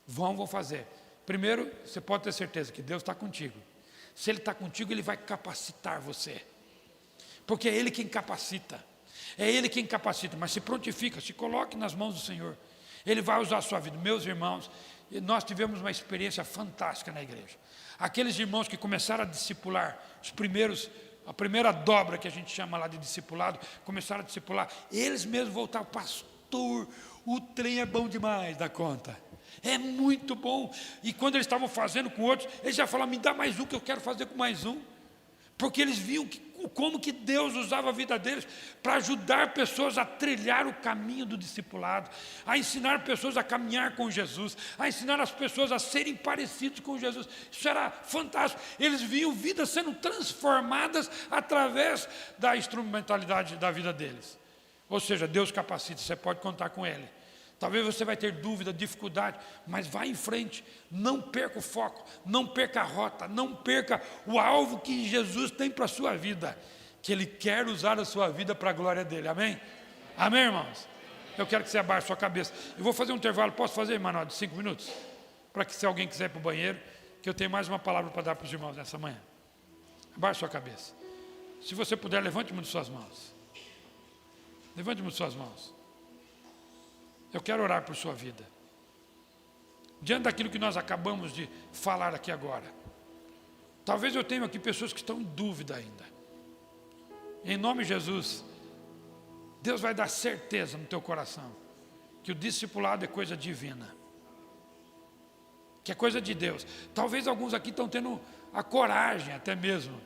Vão fazer. Primeiro, você pode ter certeza que Deus está contigo. Se Ele está contigo, Ele vai capacitar você. Porque é Ele quem capacita. É Ele quem capacita, mas se prontifica, se coloque nas mãos do Senhor. Ele vai usar a sua vida. Meus irmãos, nós tivemos uma experiência fantástica na igreja. Aqueles irmãos que começaram a discipular, a primeira dobra que a gente chama lá de discipulado, começaram a discipular, eles mesmos voltaram, pastor, o trem é bom demais da conta. É muito bom. E quando eles estavam fazendo com outros, eles já falavam, me dá mais um que eu quero fazer com mais um. Porque eles viam que como que Deus usava a vida deles para ajudar pessoas a trilhar o caminho do discipulado, a ensinar pessoas a caminhar com Jesus, a ensinar as pessoas a serem parecidos com Jesus. Isso era fantástico. Eles viam vidas sendo transformadas através da instrumentalidade da vida deles. Ou seja, Deus capacita, você pode contar com Ele. Talvez você vai ter dúvida, dificuldade, mas vá em frente, não perca o foco, não perca a rota, não perca o alvo que Jesus tem para a sua vida, que Ele quer usar a sua vida para a glória dEle, amém? Amém, irmãos? Eu quero que você abaixe a sua cabeça. Eu vou fazer um intervalo, posso fazer, Manoel, de 5 minutos? Para que se alguém quiser ir para o banheiro, que eu tenho mais uma palavra para dar para os irmãos nessa manhã. Abaixe a sua cabeça. Se você puder, levante uma de suas mãos. Levante uma de suas mãos. Eu quero orar por sua vida. Diante daquilo que nós acabamos de falar aqui agora. Talvez eu tenha aqui pessoas que estão em dúvida ainda. Em nome de Jesus, Deus vai dar certeza no teu coração que o discipulado é coisa divina. Que é coisa de Deus. Talvez alguns aqui estão tendo a coragem até mesmo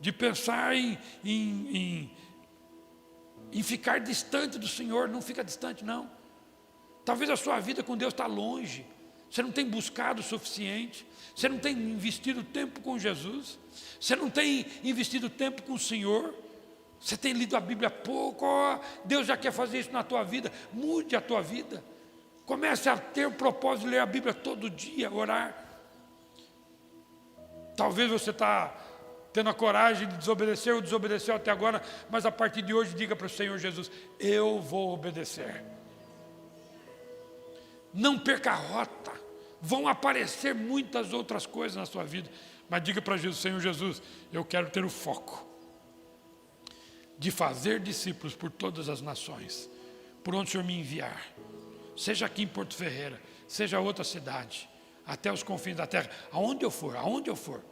de pensar em ficar distante do Senhor. Não fica distante, não. Talvez a sua vida com Deus está longe. Você não tem buscado o suficiente. Você não tem investido tempo com Jesus. Você não tem investido tempo com o Senhor. Você tem lido a Bíblia pouco. Deus já quer fazer isso na tua vida. Mude a tua vida. Comece a ter o propósito de ler a Bíblia todo dia, orar. Talvez você está tendo a coragem de desobedecer ou desobedeceu até agora, mas a partir de hoje diga para o Senhor Jesus: eu vou obedecer. Não perca a rota. Vão aparecer muitas outras coisas na sua vida, mas diga para Jesus: Senhor Jesus, eu quero ter o foco de fazer discípulos por todas as nações, por onde o Senhor me enviar, seja aqui em Porto Ferreira, seja outra cidade, até os confins da terra, aonde eu for,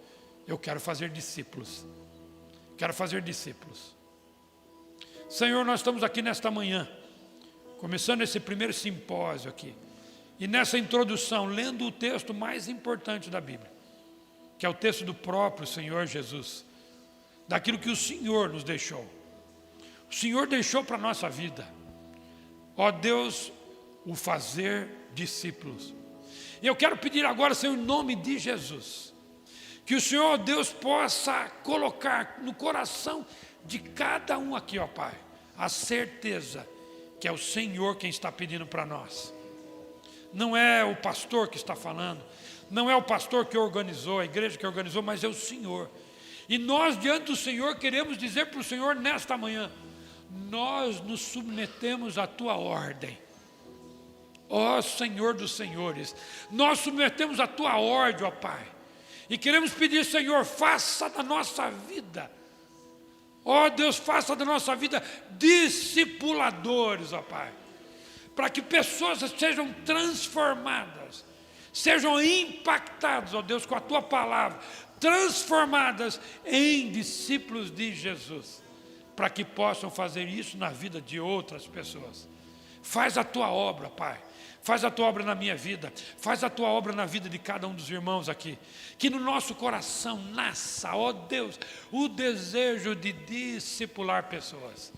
eu quero fazer discípulos. Quero fazer discípulos. Senhor, nós estamos aqui nesta manhã, começando esse primeiro simpósio aqui. E nessa introdução, lendo o texto mais importante da Bíblia, que é o texto do próprio Senhor Jesus, daquilo que o Senhor nos deixou. O Senhor deixou para a nossa vida, ó Deus, o fazer discípulos. E eu quero pedir agora, Senhor, em nome de Jesus, que o Senhor, ó Deus, possa colocar no coração de cada um aqui, ó Pai, a certeza que é o Senhor quem está pedindo para nós. Não é o pastor que está falando, não é o pastor que organizou, a igreja que organizou, mas é o Senhor. E nós, diante do Senhor, queremos dizer para o Senhor nesta manhã: nós nos submetemos à tua ordem. Ó Senhor dos senhores, nós submetemos à tua ordem, ó Pai. E queremos pedir, Senhor, faça da nossa vida, ó Deus, faça da nossa vida discipuladores, ó Pai. Para que pessoas sejam transformadas, sejam impactadas, ó Deus, com a tua palavra, transformadas em discípulos de Jesus, para que possam fazer isso na vida de outras pessoas. Faz a tua obra, Pai. Faz a tua obra na minha vida, faz a tua obra na vida de cada um dos irmãos aqui. Que no nosso coração nasça, ó Deus, o desejo de discipular pessoas,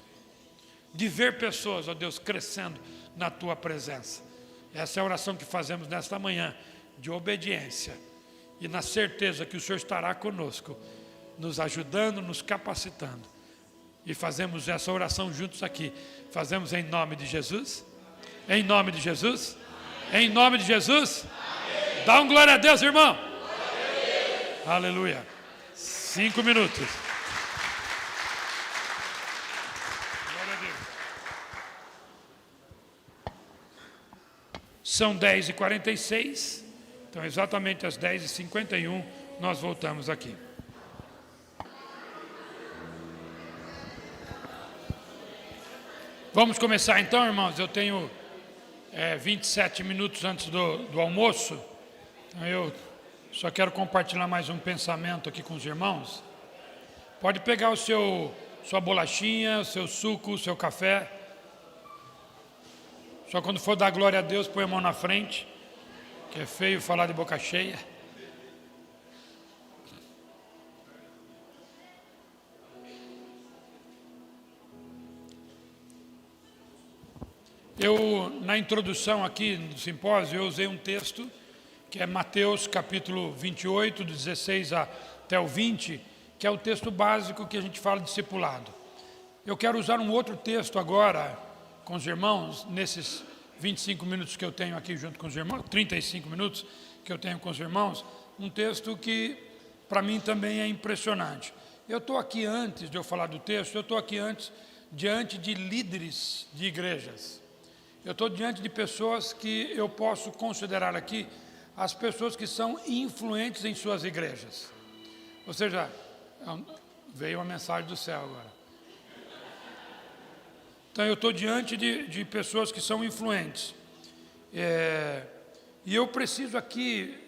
de ver pessoas, ó Deus, crescendo na tua presença. Essa é a oração que fazemos nesta manhã, de obediência, e na certeza que o Senhor estará conosco, nos ajudando, nos capacitando. E fazemos essa oração juntos aqui. Fazemos em nome de Jesus? Em nome de Jesus? Amém. Em nome de Jesus? Amém. Dá um glória a Deus, irmão. Glória a Deus. Aleluia. 5 minutos. Glória a Deus. São 10h46. Então, exatamente às 10h51, nós voltamos aqui. Vamos começar então, irmãos. Eu tenho 27 minutos antes do almoço. Então eu só quero compartilhar mais um pensamento aqui com os irmãos. Pode pegar sua bolachinha, o seu suco, o seu café. Só quando for dar glória a Deus, põe a mão na frente, que é feio falar de boca cheia. Na introdução aqui do simpósio, eu usei um texto que é Mateus capítulo 28, do 16 até o 20, que é o texto básico que a gente fala de discipulado. Eu quero usar um outro texto agora com os irmãos, nesses 25 minutos que eu tenho aqui junto com os irmãos, 35 minutos que eu tenho com os irmãos, um texto que para mim também é impressionante. Eu estou aqui antes de eu falar do texto, eu estou aqui antes diante de líderes de igrejas. Eu estou diante de pessoas que eu posso considerar aqui as pessoas que são influentes em suas igrejas. Ou seja, veio uma mensagem do céu agora. Então eu estou diante de pessoas que são influentes. E eu preciso aqui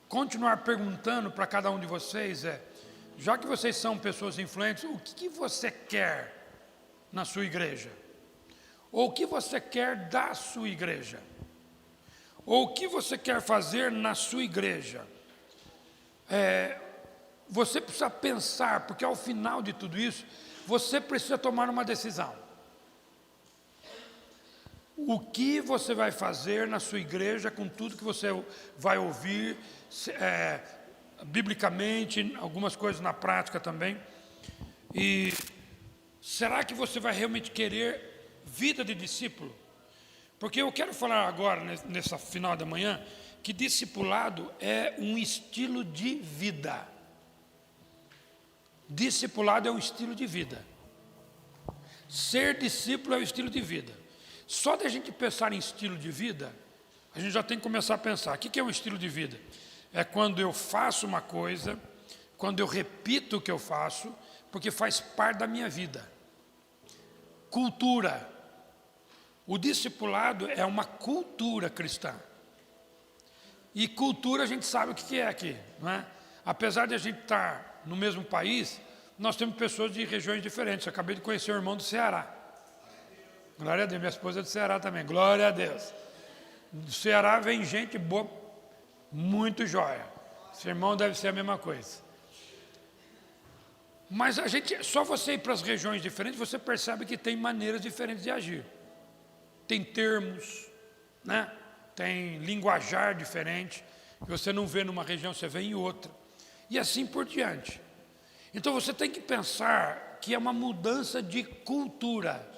continuar perguntando para cada um de vocês, já que vocês são pessoas influentes, o que você quer na sua igreja? Ou o que você quer da sua igreja? Ou o que você quer fazer na sua igreja? Você precisa pensar, porque ao final de tudo isso, você precisa tomar uma decisão. O que você vai fazer na sua igreja com tudo que você vai ouvir, biblicamente, algumas coisas na prática também. E será que você vai realmente querer vida de discípulo? Porque eu quero falar agora, nessa final da manhã, que discipulado é um estilo de vida. Discipulado é um estilo de vida. Ser discípulo é um estilo de vida. Só da gente pensar em estilo de vida, a gente já tem que começar a pensar. O que é um estilo de vida? É quando eu faço uma coisa, quando eu repito o que eu faço, porque faz parte da minha vida. Cultura. O discipulado é uma cultura cristã. E cultura a gente sabe o que é aqui, não é? Apesar de a gente estar no mesmo país, nós temos pessoas de regiões diferentes. Eu acabei de conhecer o irmão do Ceará. Glória a Deus, minha esposa é do Ceará também, glória a Deus. Do Ceará vem gente boa, muito jóia. Seu irmão deve ser a mesma coisa. Mas a gente, só você ir para as regiões diferentes, você percebe que tem maneiras diferentes de agir. Tem termos, né? Tem linguajar diferente, que você não vê numa região, você vê em outra. E assim por diante. Então você tem que pensar que é uma mudança de cultura.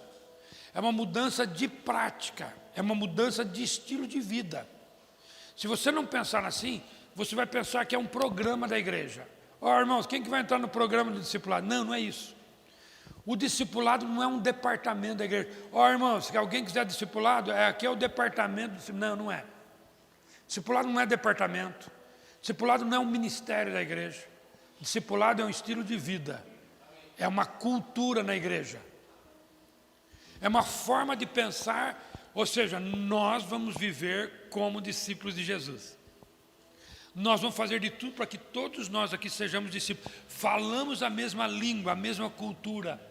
É uma mudança de prática, é uma mudança de estilo de vida. Se você não pensar assim, você vai pensar que é um programa da igreja. Irmãos, quem que vai entrar no programa do discipulado? Não, não é isso. O discipulado não é um departamento da igreja. Irmãos, se alguém quiser discipulado, aqui é o departamento do discipulado. Não, não é. Discipulado não é departamento. Discipulado não é um ministério da igreja. Discipulado é um estilo de vida. É uma cultura na igreja. É uma forma de pensar, ou seja, nós vamos viver como discípulos de Jesus. Nós vamos fazer de tudo para que todos nós aqui sejamos discípulos. Falamos a mesma língua, a mesma cultura.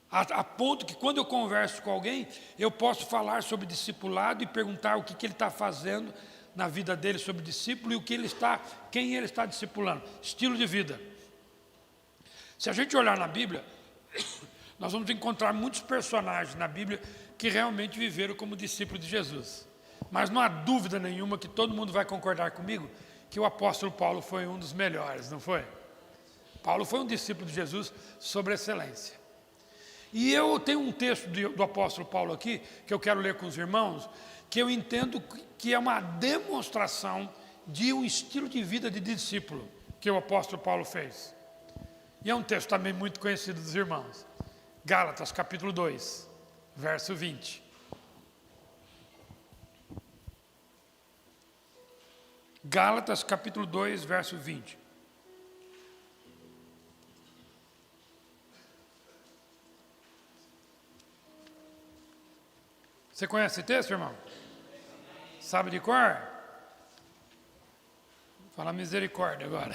A ponto que quando eu converso com alguém, eu posso falar sobre discipulado e perguntar o que ele está fazendo na vida dele sobre discípulo e quem ele está discipulando. Estilo de vida. Se a gente olhar na Bíblia, nós vamos encontrar muitos personagens na Bíblia que realmente viveram como discípulos de Jesus. Mas não há dúvida nenhuma que todo mundo vai concordar comigo que o apóstolo Paulo foi um dos melhores, não foi? Paulo foi um discípulo de Jesus sobre excelência. E eu tenho um texto do apóstolo Paulo aqui, que eu quero ler com os irmãos, que eu entendo que é uma demonstração de um estilo de vida de discípulo que o apóstolo Paulo fez. E é um texto também muito conhecido dos irmãos. Gálatas, capítulo 2, verso 20. Gálatas, capítulo 2, verso 20. Você conhece esse texto, irmão? Sabe de cor? Vou falar misericórdia agora.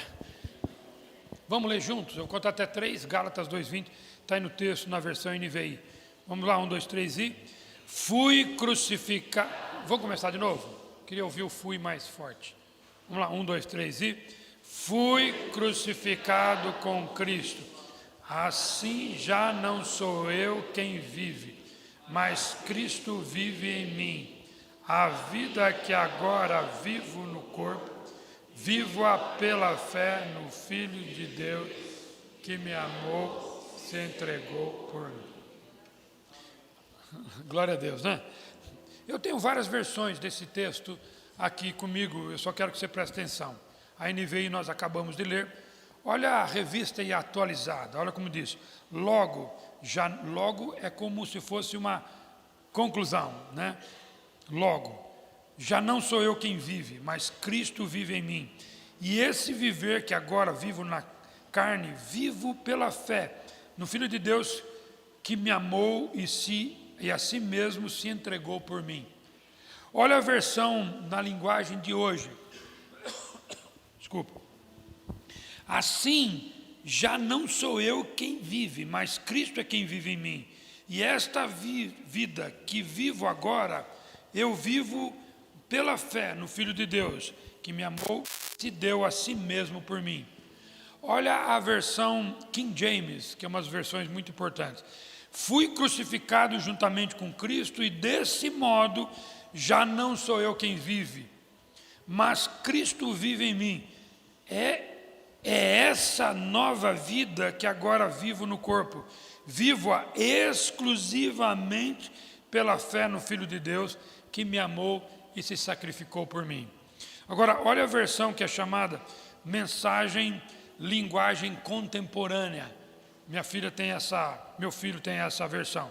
Vamos ler juntos? Eu conto até 3, Gálatas 2:20, está aí no texto, na versão NVI. Vamos lá, 1, 2, 3 e... Fui crucificado... Vamos começar de novo? Queria ouvir o fui mais forte. Vamos lá, 1, 2, 3 e... Fui crucificado com Cristo. Assim já não sou eu quem vive, mas Cristo vive em mim. A vida que agora vivo no corpo, vivo-a pela fé no Filho de Deus, que me amou, se entregou por mim. Glória a Deus, né? Eu tenho várias versões desse texto aqui comigo, eu só quero que você preste atenção. A NVI nós acabamos de ler. Olha a revista e atualizada, olha como diz. Logo é como se fosse uma conclusão, né? Logo, já não sou eu quem vive, mas Cristo vive em mim. E esse viver que agora vivo na carne, vivo pela fé no Filho de Deus que me amou e a si mesmo se entregou por mim. Olha a versão na linguagem de hoje. Desculpa. Assim, já não sou eu quem vive, mas Cristo é quem vive em mim. E esta vida que vivo agora, eu vivo pela fé no Filho de Deus, que me amou e se deu a si mesmo por mim. Olha a versão King James, que é uma das versões muito importantes. Fui crucificado juntamente com Cristo, e desse modo já não sou eu quem vive, mas Cristo vive em mim. É essa nova vida que agora vivo no corpo. Vivo-a exclusivamente pela fé no Filho de Deus, que me amou e se sacrificou por mim. Agora, olha a versão que é chamada Mensagem Linguagem Contemporânea. Meu filho tem essa versão.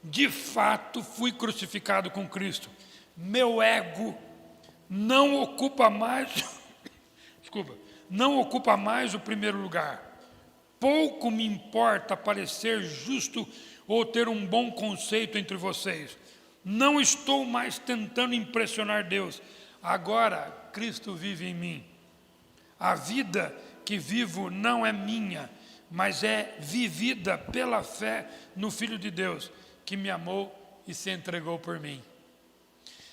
De fato, fui crucificado com Cristo. Meu ego não ocupa mais, não ocupa mais o primeiro lugar. Pouco me importa parecer justo ou ter um bom conceito entre vocês. Não estou mais tentando impressionar Deus. Agora, Cristo vive em mim. A vida que vivo não é minha, mas é vivida pela fé no Filho de Deus, que me amou e se entregou por mim.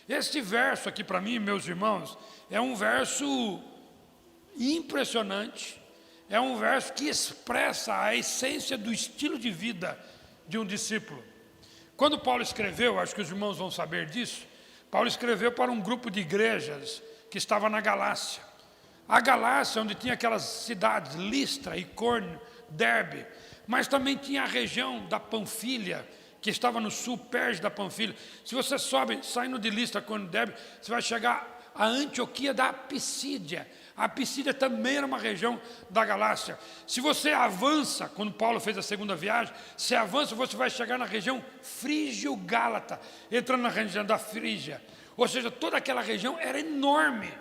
Este verso aqui para mim, meus irmãos, é um verso impressionante, é um verso que expressa a essência do estilo de vida de um discípulo. Quando Paulo escreveu, acho que os irmãos vão saber disso, Paulo escreveu para um grupo de igrejas que estava na Galácia. A Galácia, onde tinha aquelas cidades, Listra, Icônio, Derbe, mas também tinha a região da Panfilha, que estava no sul, perto da Panfilha. Se você sobe, saindo de Listra, Icônio, Derbe, você vai chegar a Antioquia da Pisídia. A Pisídia também era uma região da Galácia. Se você avança, quando Paulo fez a segunda viagem, se avança, você vai chegar na região Frígio-Gálata, entrando na região da Frígia. Ou seja, toda aquela região era enorme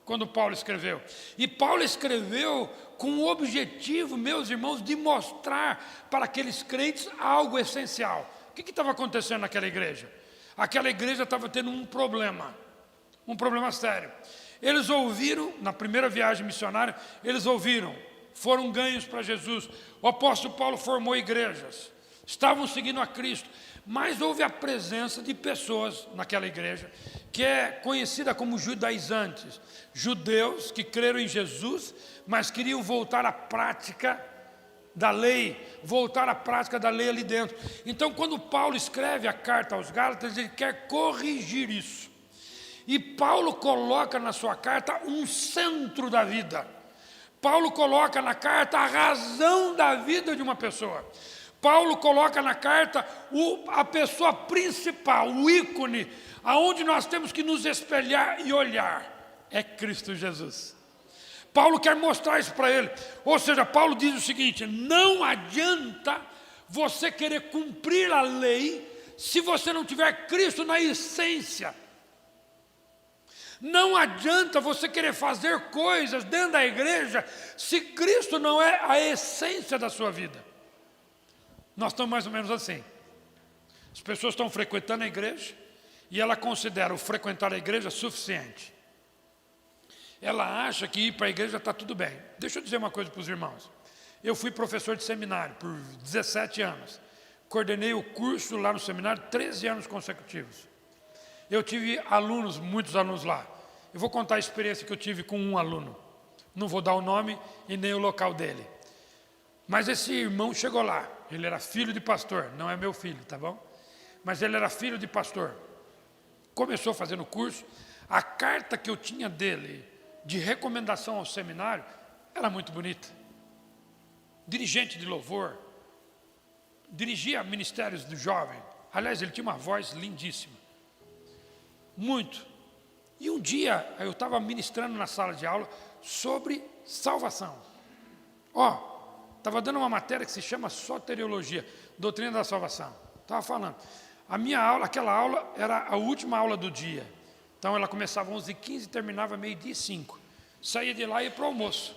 quando Paulo escreveu. E Paulo escreveu com o objetivo, meus irmãos, de mostrar para aqueles crentes algo essencial. O que estava acontecendo naquela igreja? Aquela igreja estava tendo um problema sério. Eles ouviram, na primeira viagem missionária, foram ganhos para Jesus. O apóstolo Paulo formou igrejas, estavam seguindo a Cristo, mas houve a presença de pessoas naquela igreja, que é conhecida como judaizantes, judeus que creram em Jesus, mas queriam voltar à prática da lei, ali dentro. Então, quando Paulo escreve a carta aos Gálatas, ele quer corrigir isso. E Paulo coloca na sua carta um centro da vida. Paulo coloca na carta a razão da vida de uma pessoa. Paulo coloca na carta a pessoa principal, o ícone, aonde nós temos que nos espelhar e olhar, é Cristo Jesus. Paulo quer mostrar isso para ele. Ou seja, Paulo diz o seguinte: não adianta você querer cumprir a lei se você não tiver Cristo na essência. Não adianta você querer fazer coisas dentro da igreja se Cristo não é a essência da sua vida. Nós estamos mais ou menos assim. As pessoas estão frequentando a igreja e ela considera o frequentar a igreja suficiente. Ela acha que ir para a igreja está tudo bem. Deixa eu dizer uma coisa para os irmãos. Eu fui professor de seminário por 17 anos. Coordenei o curso lá no seminário 13 anos consecutivos. Eu tive muitos alunos lá. Eu vou contar a experiência que eu tive com um aluno. Não vou dar o nome e nem o local dele. Mas esse irmão chegou lá. Ele era filho de pastor, não é meu filho, tá bom? mas ele era filho de pastor. Começou fazendo curso. A carta que eu tinha dele, de recomendação ao seminário, era muito bonita. Dirigente de louvor, dirigia ministérios do jovem. Aliás, ele tinha uma voz lindíssima. Muito. E um dia, eu estava ministrando na sala de aula sobre salvação. Estava dando uma matéria que se chama soteriologia, doutrina da salvação. Estava falando. A minha aula, aquela aula, era a última aula do dia. Então, ela começava às 11h15 e terminava 12h05. Saía de lá e ia para o almoço.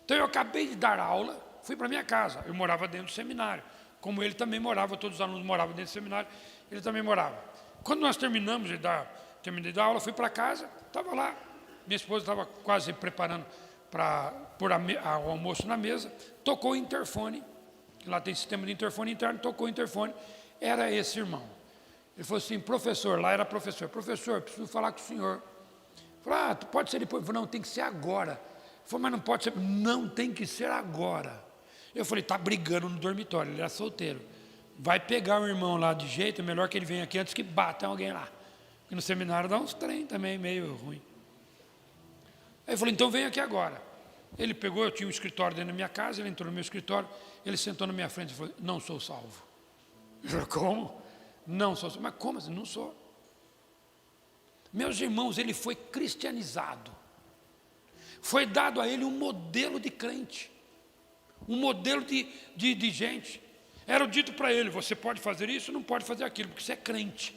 Então, eu acabei de dar aula, fui para minha casa. Eu morava dentro do seminário. Como ele também morava, todos os alunos moravam dentro do seminário, ele também morava. Quando nós terminei de dar aula, fui para casa, estava lá. Minha esposa estava quase preparando para pôr o almoço na mesa. Tocou o interfone. Lá tem sistema de interfone interno, tocou o interfone. Era esse irmão. Ele falou assim, professor, lá era professor. Professor, preciso falar com o senhor. Eu falei, pode ser depois. Ele falou, não, tem que ser agora. Ele falou, mas não pode ser. Não, tem que ser agora. Eu falei, está brigando no dormitório, ele era solteiro. Vai pegar o irmão lá de jeito, é melhor que ele venha aqui antes que bata alguém lá. Porque no seminário dá uns trem também, meio ruim. Aí eu falei, então vem aqui agora. Ele pegou, eu tinha um escritório dentro da minha casa, ele entrou no meu escritório, ele sentou na minha frente e falou, não sou salvo. Eu falei, como? Não sou salvo. Mas como assim? Não sou. Meus irmãos, ele foi cristianizado. Foi dado a ele um modelo de crente. Um modelo de gente. Era dito para ele, você pode fazer isso, não pode fazer aquilo, porque você é crente.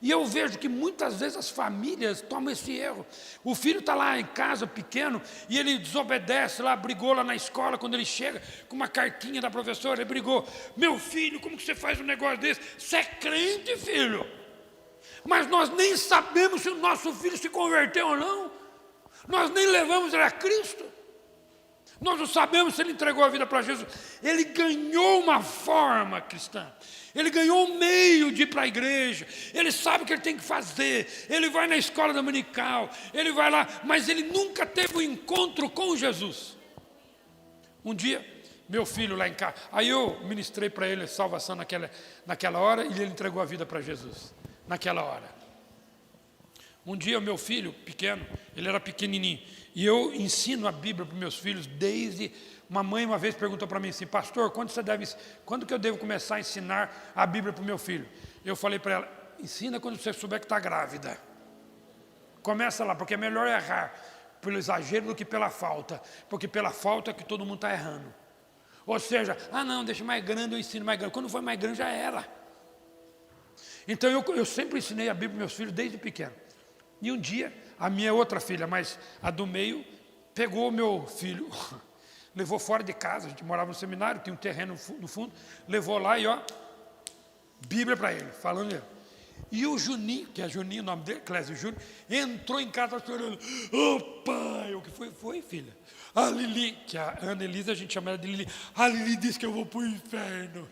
E eu vejo que muitas vezes as famílias tomam esse erro. O filho está lá em casa, pequeno, e ele desobedece lá, brigou lá na escola, quando ele chega com uma cartinha da professora, ele brigou. Meu filho, como que você faz um negócio desse? Você é crente, filho. Mas nós nem sabemos se o nosso filho se converteu ou não. Nós nem levamos ele a Cristo. Nós não sabemos se ele entregou a vida para Jesus. Ele ganhou uma forma cristã. Ele ganhou um meio de ir para a igreja. Ele sabe o que ele tem que fazer. Ele vai na escola dominical. Ele vai lá. Mas ele nunca teve um encontro com Jesus. Um dia, meu filho lá em casa. Aí eu ministrei para ele salvação naquela hora. E ele entregou a vida para Jesus. Naquela hora. Um dia o meu filho, pequeno, ele era pequenininho. E eu ensino a Bíblia para os meus filhos desde... Uma mãe uma vez perguntou para mim assim, pastor, quando que eu devo começar a ensinar a Bíblia para o meu filho? Eu falei para ela, ensina quando você souber que está grávida. Começa lá, porque é melhor errar pelo exagero do que pela falta. Porque pela falta é que todo mundo está errando. Ou seja, não, deixa mais grande, eu ensino mais grande. Quando for mais grande já era. Então eu sempre ensinei a Bíblia para meus filhos desde pequeno. E um dia, a minha outra filha, mas a do meio, pegou o meu filho, levou fora de casa, a gente morava no seminário, tinha um terreno no fundo, levou lá e Bíblia para ele, falando ele. E o Juninho, que é Juninho, o nome dele, Clésio Júnior, entrou em casa chorando. Pai, o que foi, filha? A Lili, que a Ana Elisa, a gente chama ela de Lili. A Lili disse que eu vou para o inferno.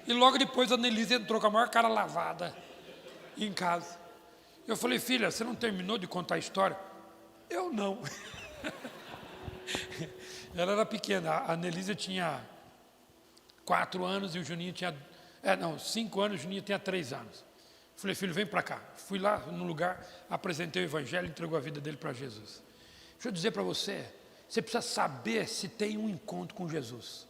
E logo depois a Ana Elisa entrou com a maior cara lavada em casa. Eu falei, filha, você não terminou de contar a história? Eu não. Ela era pequena, a Anelisa tinha 4 anos e o Juninho tinha... 5 anos, o Juninho tinha 3 anos. Falei, filho, vem para cá. Fui lá no lugar, apresentei o evangelho, entregou a vida dele para Jesus. Deixa eu dizer para você, você precisa saber se tem um encontro com Jesus.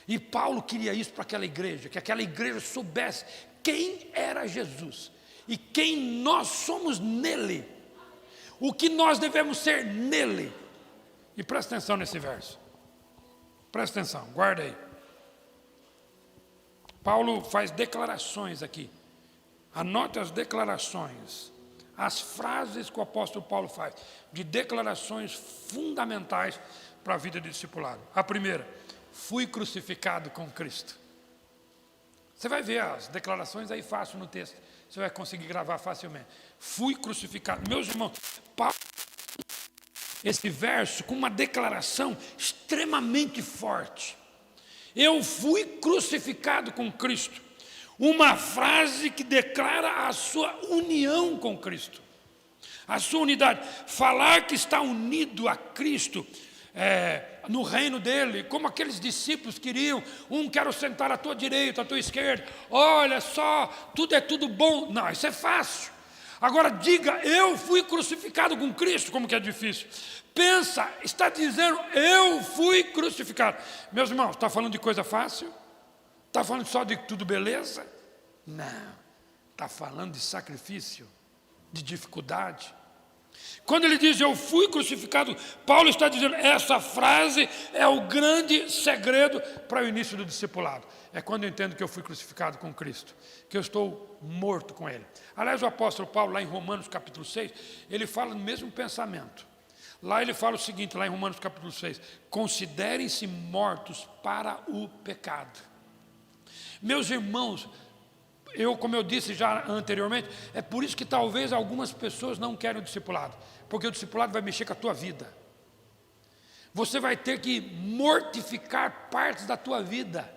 E Paulo queria isso para aquela igreja, que aquela igreja soubesse quem era Jesus e quem nós somos nele, o que nós devemos ser nele. E presta atenção nesse verso, presta atenção, guarda aí. Paulo faz declarações aqui, anote as declarações, as frases que o apóstolo Paulo faz, de declarações fundamentais para a vida de discipulado. A primeira, fui crucificado com Cristo. Você vai ver as declarações aí fácil no texto. Você vai conseguir gravar facilmente. Fui crucificado. Meus irmãos, Paulo, esse verso com uma declaração extremamente forte. Eu fui crucificado com Cristo. Uma frase que declara a sua união com Cristo. A sua unidade. Falar que está unido a Cristo no reino dele, como aqueles discípulos queriam, quero sentar à tua direita, à tua esquerda, olha só, tudo é tudo bom. Não, isso é fácil. Agora diga, eu fui crucificado com Cristo, como que é difícil. Pensa, está dizendo, eu fui crucificado. Meus irmãos, está falando de coisa fácil? Está falando só de tudo beleza? Não, está falando de sacrifício, de dificuldade. Quando ele diz, eu fui crucificado, Paulo está dizendo, essa frase é o grande segredo para o início do discipulado. É quando eu entendo que eu fui crucificado com Cristo, que eu estou morto com Ele. Aliás, o apóstolo Paulo, lá em Romanos capítulo 6, ele fala no mesmo pensamento. Lá ele fala o seguinte, lá em Romanos capítulo 6, considerem-se mortos para o pecado. Meus irmãos, como eu disse já anteriormente, é por isso que talvez algumas pessoas não querem o discipulado, porque o discipulado vai mexer com a tua vida. Você vai ter que mortificar partes da tua vida.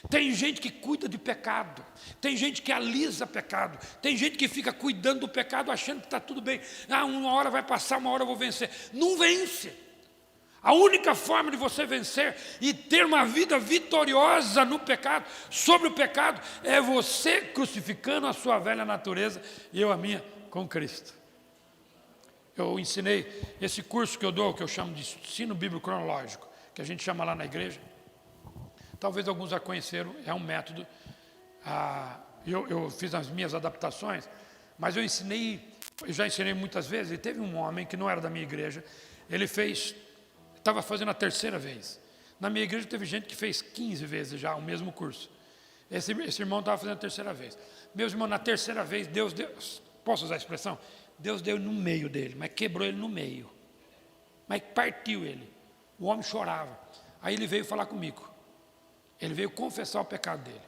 Tem gente que cuida de pecado, tem gente que alisa pecado, tem gente que fica cuidando do pecado achando que está tudo bem. Uma hora vai passar, uma hora eu vou vencer. Não vence. A única forma de você vencer e ter uma vida vitoriosa no pecado, sobre o pecado, é você crucificando a sua velha natureza e eu a minha com Cristo. Eu ensinei esse curso que eu dou, que eu chamo de ensino bíblico cronológico, que a gente chama lá na igreja. Talvez alguns já conheceram, é um método. Eu fiz as minhas adaptações, mas eu já ensinei muitas vezes, e teve um homem que não era da minha igreja, estava fazendo a terceira vez. Na minha igreja teve gente que fez 15 vezes já o mesmo curso. Esse irmão estava fazendo a terceira vez. Meus irmãos, na terceira vez, Deus deu, posso usar a expressão? Deus deu no meio dele, mas quebrou ele no meio. Mas partiu ele. O homem chorava. Aí ele veio falar comigo. Ele veio confessar o pecado dele.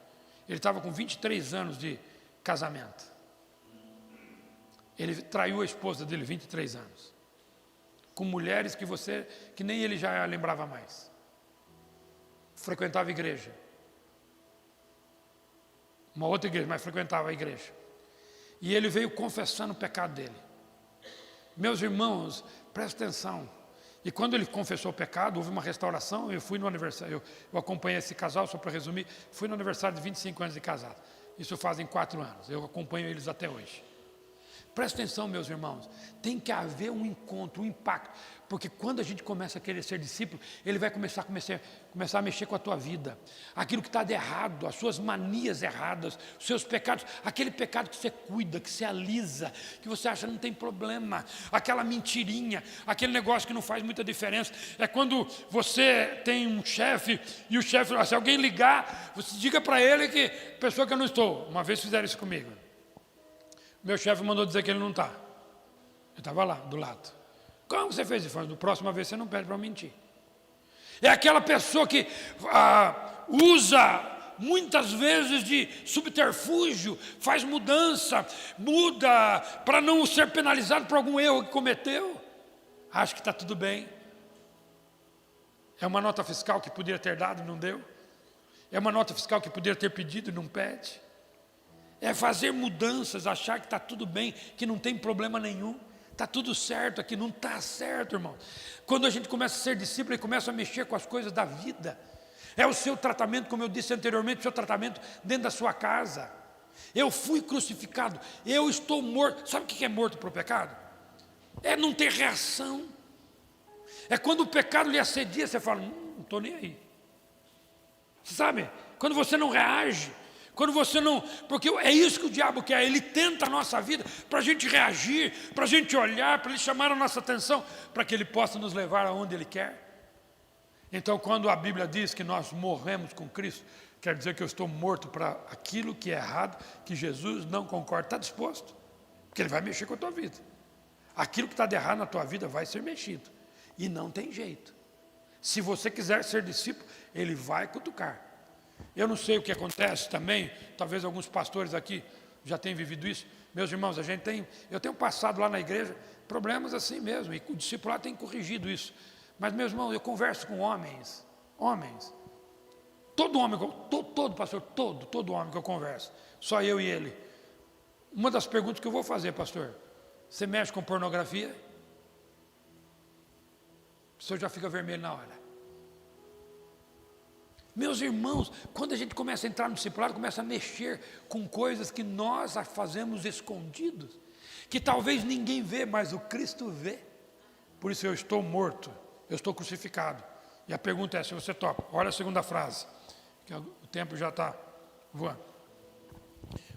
Ele estava com 23 anos de casamento. Ele traiu a esposa dele 23 anos. Com mulheres que nem ele já lembrava mais. Frequentava a igreja. Uma outra igreja, mas frequentava a igreja. E ele veio confessando o pecado dele. Meus irmãos, presta atenção. E quando ele confessou o pecado, houve uma restauração. Eu fui no aniversário, eu acompanhei esse casal, só para resumir, fui no aniversário de 25 anos de casado. Isso fazem 4 anos, eu acompanho eles até hoje. Presta atenção, meus irmãos, tem que haver um encontro, um impacto, porque quando a gente começa a querer ser discípulo, ele vai começar a mexer com a tua vida, aquilo que está de errado, as suas manias erradas, os seus pecados, aquele pecado que você cuida, que você alisa, que você acha não tem problema, aquela mentirinha, aquele negócio que não faz muita diferença. É quando você tem um chefe e o chefe, se alguém ligar, você diga para ele que pessoa que eu não estou. Uma vez fizeram isso comigo. Meu chefe mandou dizer que ele não está. Eu estava lá, do lado. Como você fez isso? Da próxima vez você não pede para mentir. É aquela pessoa que usa muitas vezes de subterfúgio, faz muda para não ser penalizado por algum erro que cometeu. Acha que está tudo bem. É uma nota fiscal que poderia ter dado e não deu. É uma nota fiscal que poderia ter pedido e não pede. É fazer mudanças, achar que está tudo bem, que não tem problema nenhum. Está tudo certo aqui, não está certo, irmão. Quando a gente começa a ser discípulo e começa a mexer com as coisas da vida, é o seu tratamento, como eu disse anteriormente, o seu tratamento dentro da sua casa. Eu fui crucificado, eu estou morto. Sabe o que é morto para o pecado? É não ter reação. É quando o pecado lhe assedia, você fala, não estou nem aí. Sabe? Quando você não reage. Quando você não... Porque é isso que o diabo quer. Ele tenta a nossa vida para a gente reagir, para a gente olhar, para ele chamar a nossa atenção, para que ele possa nos levar aonde ele quer. Então, quando a Bíblia diz que nós morremos com Cristo, quer dizer que eu estou morto para aquilo que é errado, que Jesus não concorda. Está disposto? Porque ele vai mexer com a tua vida. Aquilo que está de errado na tua vida vai ser mexido. E não tem jeito. Se você quiser ser discípulo, ele vai cutucar. Eu não sei o que acontece também, talvez alguns pastores aqui já tenham vivido isso. Meus irmãos, eu tenho passado lá na igreja problemas assim mesmo, e o discipulado tem corrigido isso. Mas, meus irmãos, eu converso com homens, todo homem, todo pastor, todo homem que eu converso, só eu e ele. Uma das perguntas que eu vou fazer, pastor, você mexe com pornografia? o senhor já fica vermelho na hora. Meus irmãos, quando a gente começa a entrar no discipulado, começa a mexer com coisas que nós fazemos escondidos, que talvez ninguém vê, mas o Cristo vê. Por isso eu estou morto, eu estou crucificado. E a pergunta é, se você topa, olha a segunda frase, que o tempo já está voando.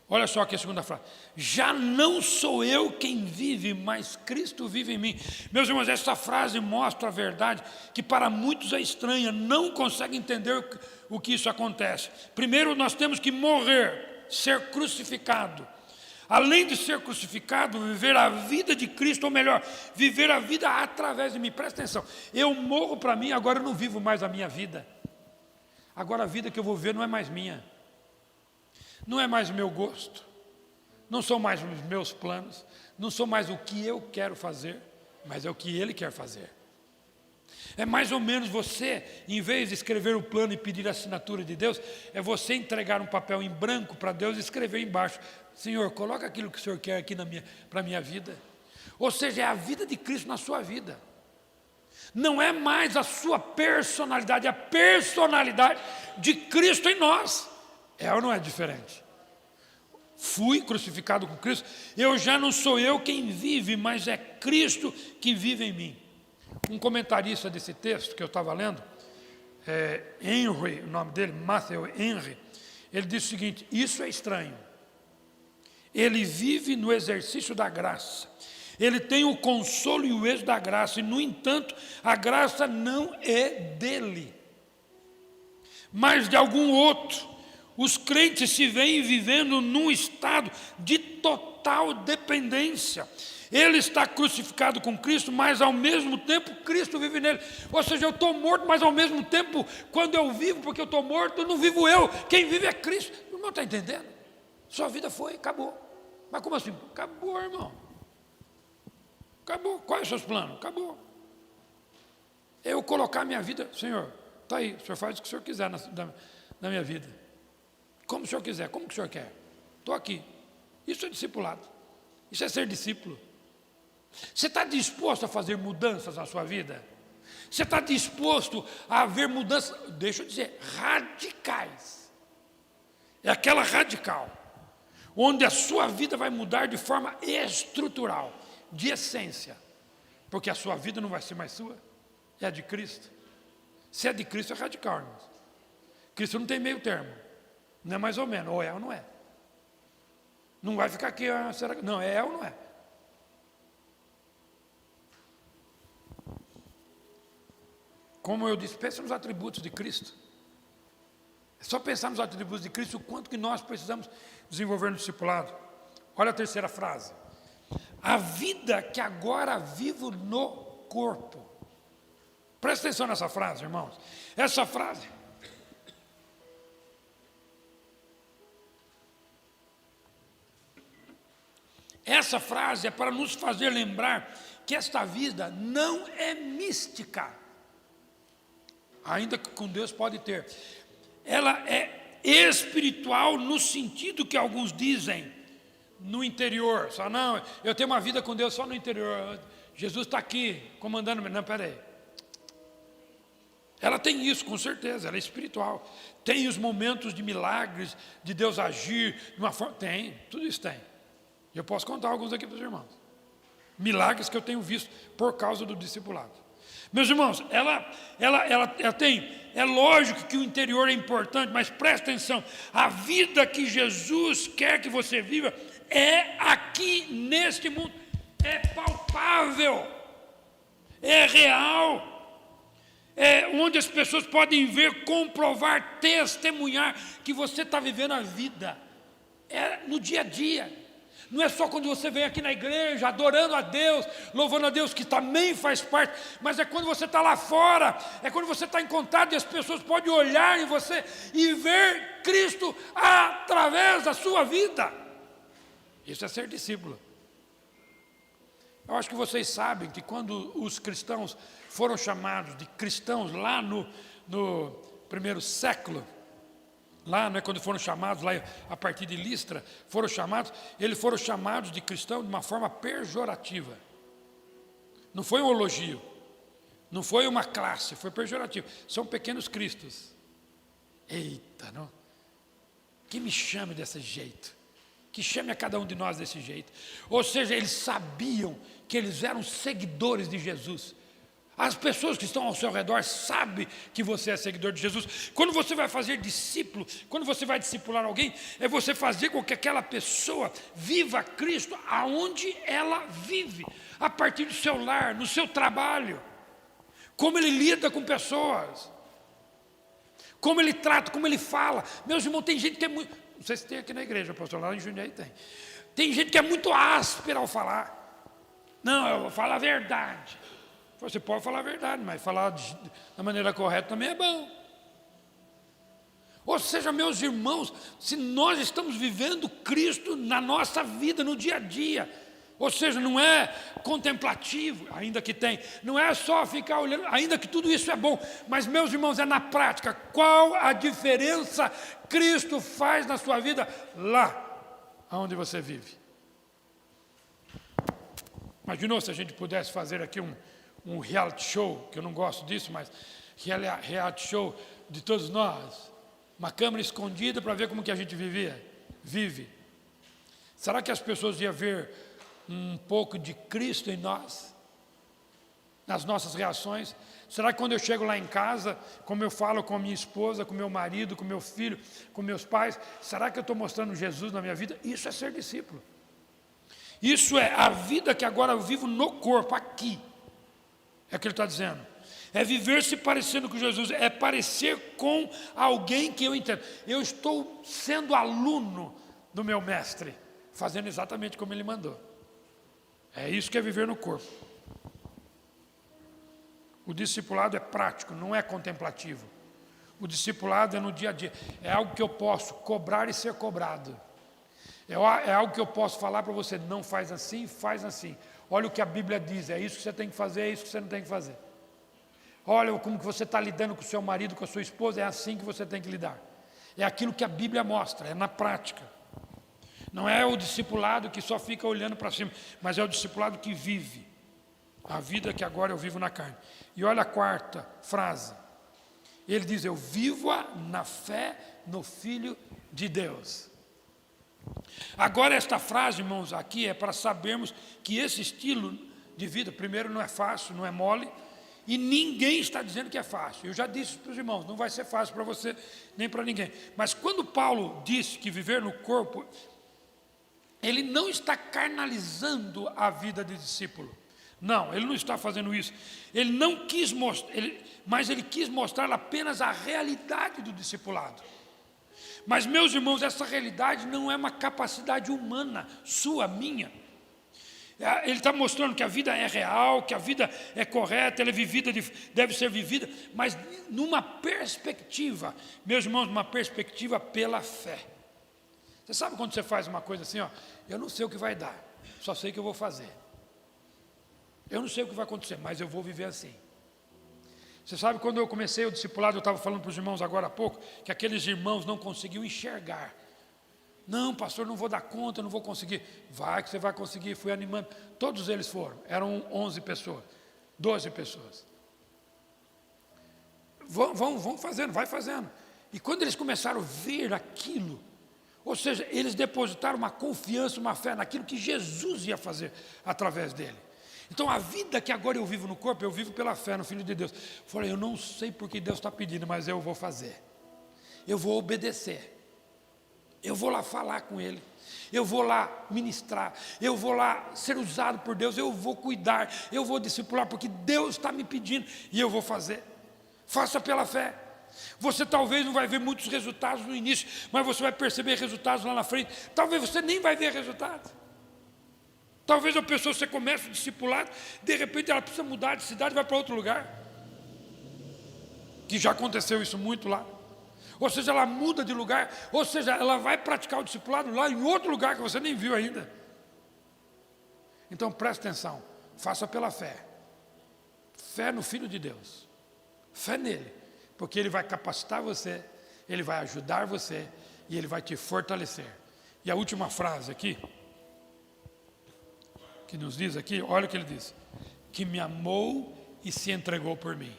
Olha só aqui a segunda frase. Já não sou eu quem vive, mas Cristo vive em mim. Meus irmãos, essa frase mostra a verdade que para muitos é estranha, não conseguem entender o que isso acontece. Primeiro nós temos que morrer, ser crucificado. Além de ser crucificado, viver a vida de Cristo, ou melhor, viver a vida através de mim. Presta atenção, eu morro para mim, agora eu não vivo mais a minha vida. Agora a vida que eu vou ver não é mais minha. Não é mais o meu gosto, não são mais os meus planos, não são mais o que eu quero fazer, mas é o que Ele quer fazer. É mais ou menos você, em vez de escrever o plano e pedir a assinatura de Deus, é você entregar um papel em branco para Deus e escrever embaixo: Senhor, coloca aquilo que o Senhor quer aqui para a minha vida. Ou seja, é a vida de Cristo na sua vida. Não é mais a sua personalidade, é a personalidade de Cristo em nós. É ou não é diferente? Fui crucificado com Cristo, eu já não sou eu quem vive, mas é Cristo que vive em mim. Um comentarista desse texto que eu estava lendo, Henry, o nome dele, Matthew Henry, ele disse o seguinte: isso é estranho. Ele vive no exercício da graça. Ele tem o consolo e o êxito da graça, e no entanto, a graça não é dele, mas de algum outro. Os crentes se veem vivendo num estado de total dependência. Ele está crucificado com Cristo, mas ao mesmo tempo Cristo vive nele. Ou seja, eu estou morto, mas ao mesmo tempo, quando eu vivo, porque eu estou morto, não vivo eu. Quem vive é Cristo. O irmão está entendendo? Sua vida foi, acabou. Mas como assim? Acabou, irmão. Acabou. Quais são os seus planos? Acabou. Eu colocar minha vida, Senhor, está aí, o Senhor faz o que o Senhor quiser na minha vida. Como o Senhor quiser, como que o Senhor quer? Estou aqui. Isso é discipulado. Isso é ser discípulo. Você está disposto a fazer mudanças na sua vida? Você está disposto a haver mudanças, deixa eu dizer, radicais. É aquela radical, onde a sua vida vai mudar de forma estrutural, de essência. Porque a sua vida não vai ser mais sua, é a de Cristo. Se é de Cristo, é radical, irmãos. Cristo não tem meio termo. Não é mais ou menos, ou é ou não é. Não vai ficar aqui, será que... Não, é ou não é. Como eu disse, pensa nos atributos de Cristo. É só pensar nos atributos de Cristo, o quanto que nós precisamos desenvolver no discipulado. Olha a terceira frase. A vida que agora vivo no corpo. Presta atenção nessa frase, irmãos. Essa frase... Essa frase é para nos fazer lembrar que esta vida não é mística, ainda que com Deus pode ter. Ela é espiritual no sentido que alguns dizem, no interior. Só não, eu tenho uma vida com Deus só no interior. Jesus está aqui comandando. Não, peraí. Ela tem isso, com certeza, ela é espiritual. Tem os momentos de milagres, de Deus agir de uma forma. Tem, tudo isso tem. Eu posso contar alguns aqui para os irmãos. Milagres que eu tenho visto por causa do discipulado. Meus irmãos, ela tem... É lógico que o interior é importante, mas presta atenção. A vida que Jesus quer que você viva é aqui neste mundo. É palpável. É real. É onde as pessoas podem ver, comprovar, testemunhar que você está vivendo a vida. É no dia a dia. Não é só quando você vem aqui na igreja, adorando a Deus, louvando a Deus, que também faz parte, mas é quando você está lá fora, é quando você está em contato e as pessoas podem olhar em você e ver Cristo através da sua vida. Isso é ser discípulo. Eu acho que vocês sabem que quando os cristãos foram chamados de cristãos lá no primeiro século, lá, né, quando foram chamados, lá a partir de Listra, eles foram chamados de cristão de uma forma pejorativa. Não foi um elogio. Não foi uma classe, foi pejorativo. São pequenos cristos. Eita, não? Que me chame desse jeito. Que chame a cada um de nós desse jeito. Ou seja, eles sabiam que eles eram seguidores de Jesus. As pessoas que estão ao seu redor sabem que você é seguidor de Jesus. Quando você vai fazer discípulo, quando você vai discipular alguém, é você fazer com que aquela pessoa viva Cristo aonde ela vive, a partir do seu lar, no seu trabalho, como ele lida com pessoas, como ele trata, como ele fala. Meus irmãos, tem gente que é muito... Não sei se tem aqui na igreja, pastor, lá em Jundiaí tem. Tem gente que é muito áspera ao falar. Não, eu vou falar a verdade. Você pode falar a verdade, mas falar da maneira correta também é bom. Ou seja, meus irmãos, se nós estamos vivendo Cristo na nossa vida, no dia a dia, ou seja, não é contemplativo, ainda que tem, não é só ficar olhando, ainda que tudo isso é bom, mas meus irmãos, é na prática. Qual a diferença Cristo faz na sua vida lá onde você vive? Imaginou se a gente pudesse fazer aqui um reality show, que eu não gosto disso, mas reality show de todos nós, uma câmera escondida para ver como que a gente vive. Será que as pessoas iam ver um pouco de Cristo em nós, nas nossas reações? Será que quando eu chego lá em casa, como eu falo com a minha esposa, com meu marido, com meu filho, com meus pais, será que eu estou mostrando Jesus na minha vida? Isso é ser discípulo. Isso é a vida que agora eu vivo no corpo, aqui. É o que ele está dizendo. É viver se parecendo com Jesus, é parecer com alguém que eu entendo. Eu estou sendo aluno do meu mestre, fazendo exatamente como ele mandou. É isso que é viver no corpo. O discipulado é prático, não é contemplativo. O discipulado é no dia a dia. É algo que eu posso cobrar e ser cobrado. É algo que eu posso falar para você, não faz assim, faz assim. Olha o que a Bíblia diz, é isso que você tem que fazer, é isso que você não tem que fazer. Olha como que você está lidando com o seu marido, com a sua esposa, é assim que você tem que lidar. É aquilo que a Bíblia mostra, é na prática. Não é o discipulado que só fica olhando para cima, mas é o discipulado que vive a vida que agora eu vivo na carne. E olha a quarta frase. Ele diz, eu vivo-a na fé no Filho de Deus. Agora esta frase, irmãos, aqui é para sabermos que esse estilo de vida, primeiro, não é fácil, não é mole, e ninguém está dizendo que é fácil. Eu já disse para os irmãos, não vai ser fácil para você, nem para ninguém. Mas quando Paulo disse que viver no corpo, ele não está carnalizando a vida de discípulo. Não, ele não está fazendo isso. Ele não quis mostrar, mas ele quis mostrar apenas a realidade do discipulado. Mas, meus irmãos, essa realidade não é uma capacidade humana, sua, minha. Ele está mostrando que a vida é real, que a vida é correta, ela é vivida, deve ser vivida, mas numa perspectiva, meus irmãos, uma perspectiva pela fé. Você sabe quando você faz uma coisa assim, ó, eu não sei o que vai dar, só sei que eu vou fazer. Eu não sei o que vai acontecer, mas eu vou viver assim. Você sabe, quando eu comecei o discipulado, eu estava falando para os irmãos agora há pouco, que aqueles irmãos não conseguiam enxergar. Não, pastor, não vou dar conta, não vou conseguir. Vai que você vai conseguir, fui animando. Todos eles foram, eram 11 pessoas, 12 pessoas. Vão fazendo, vai fazendo. E quando eles começaram a ver aquilo, ou seja, eles depositaram uma confiança, uma fé naquilo que Jesus ia fazer através dele. Então a vida que agora eu vivo no corpo, eu vivo pela fé no Filho de Deus. Falei, eu não sei porque Deus está pedindo, mas eu vou fazer. Eu vou obedecer. Eu vou lá falar com Ele. Eu vou lá ministrar. Eu vou lá ser usado por Deus. Eu vou cuidar. Eu vou discipular, porque Deus está me pedindo e eu vou fazer. Faça pela fé. Você talvez não vai ver muitos resultados no início, mas você vai perceber resultados lá na frente. Talvez você nem vai ver resultados. Talvez a pessoa, você começa o discipulado, de repente ela precisa mudar de cidade e vai para outro lugar. Que já aconteceu isso muito lá. Ou seja, ela muda de lugar, ou seja, ela vai praticar o discipulado lá em outro lugar que você nem viu ainda. Então preste atenção, faça pela fé. Fé no Filho de Deus. Fé nele, porque ele vai capacitar você, ele vai ajudar você e ele vai te fortalecer. E a última frase aqui, que nos diz aqui, olha o que ele diz: que me amou e se entregou por mim.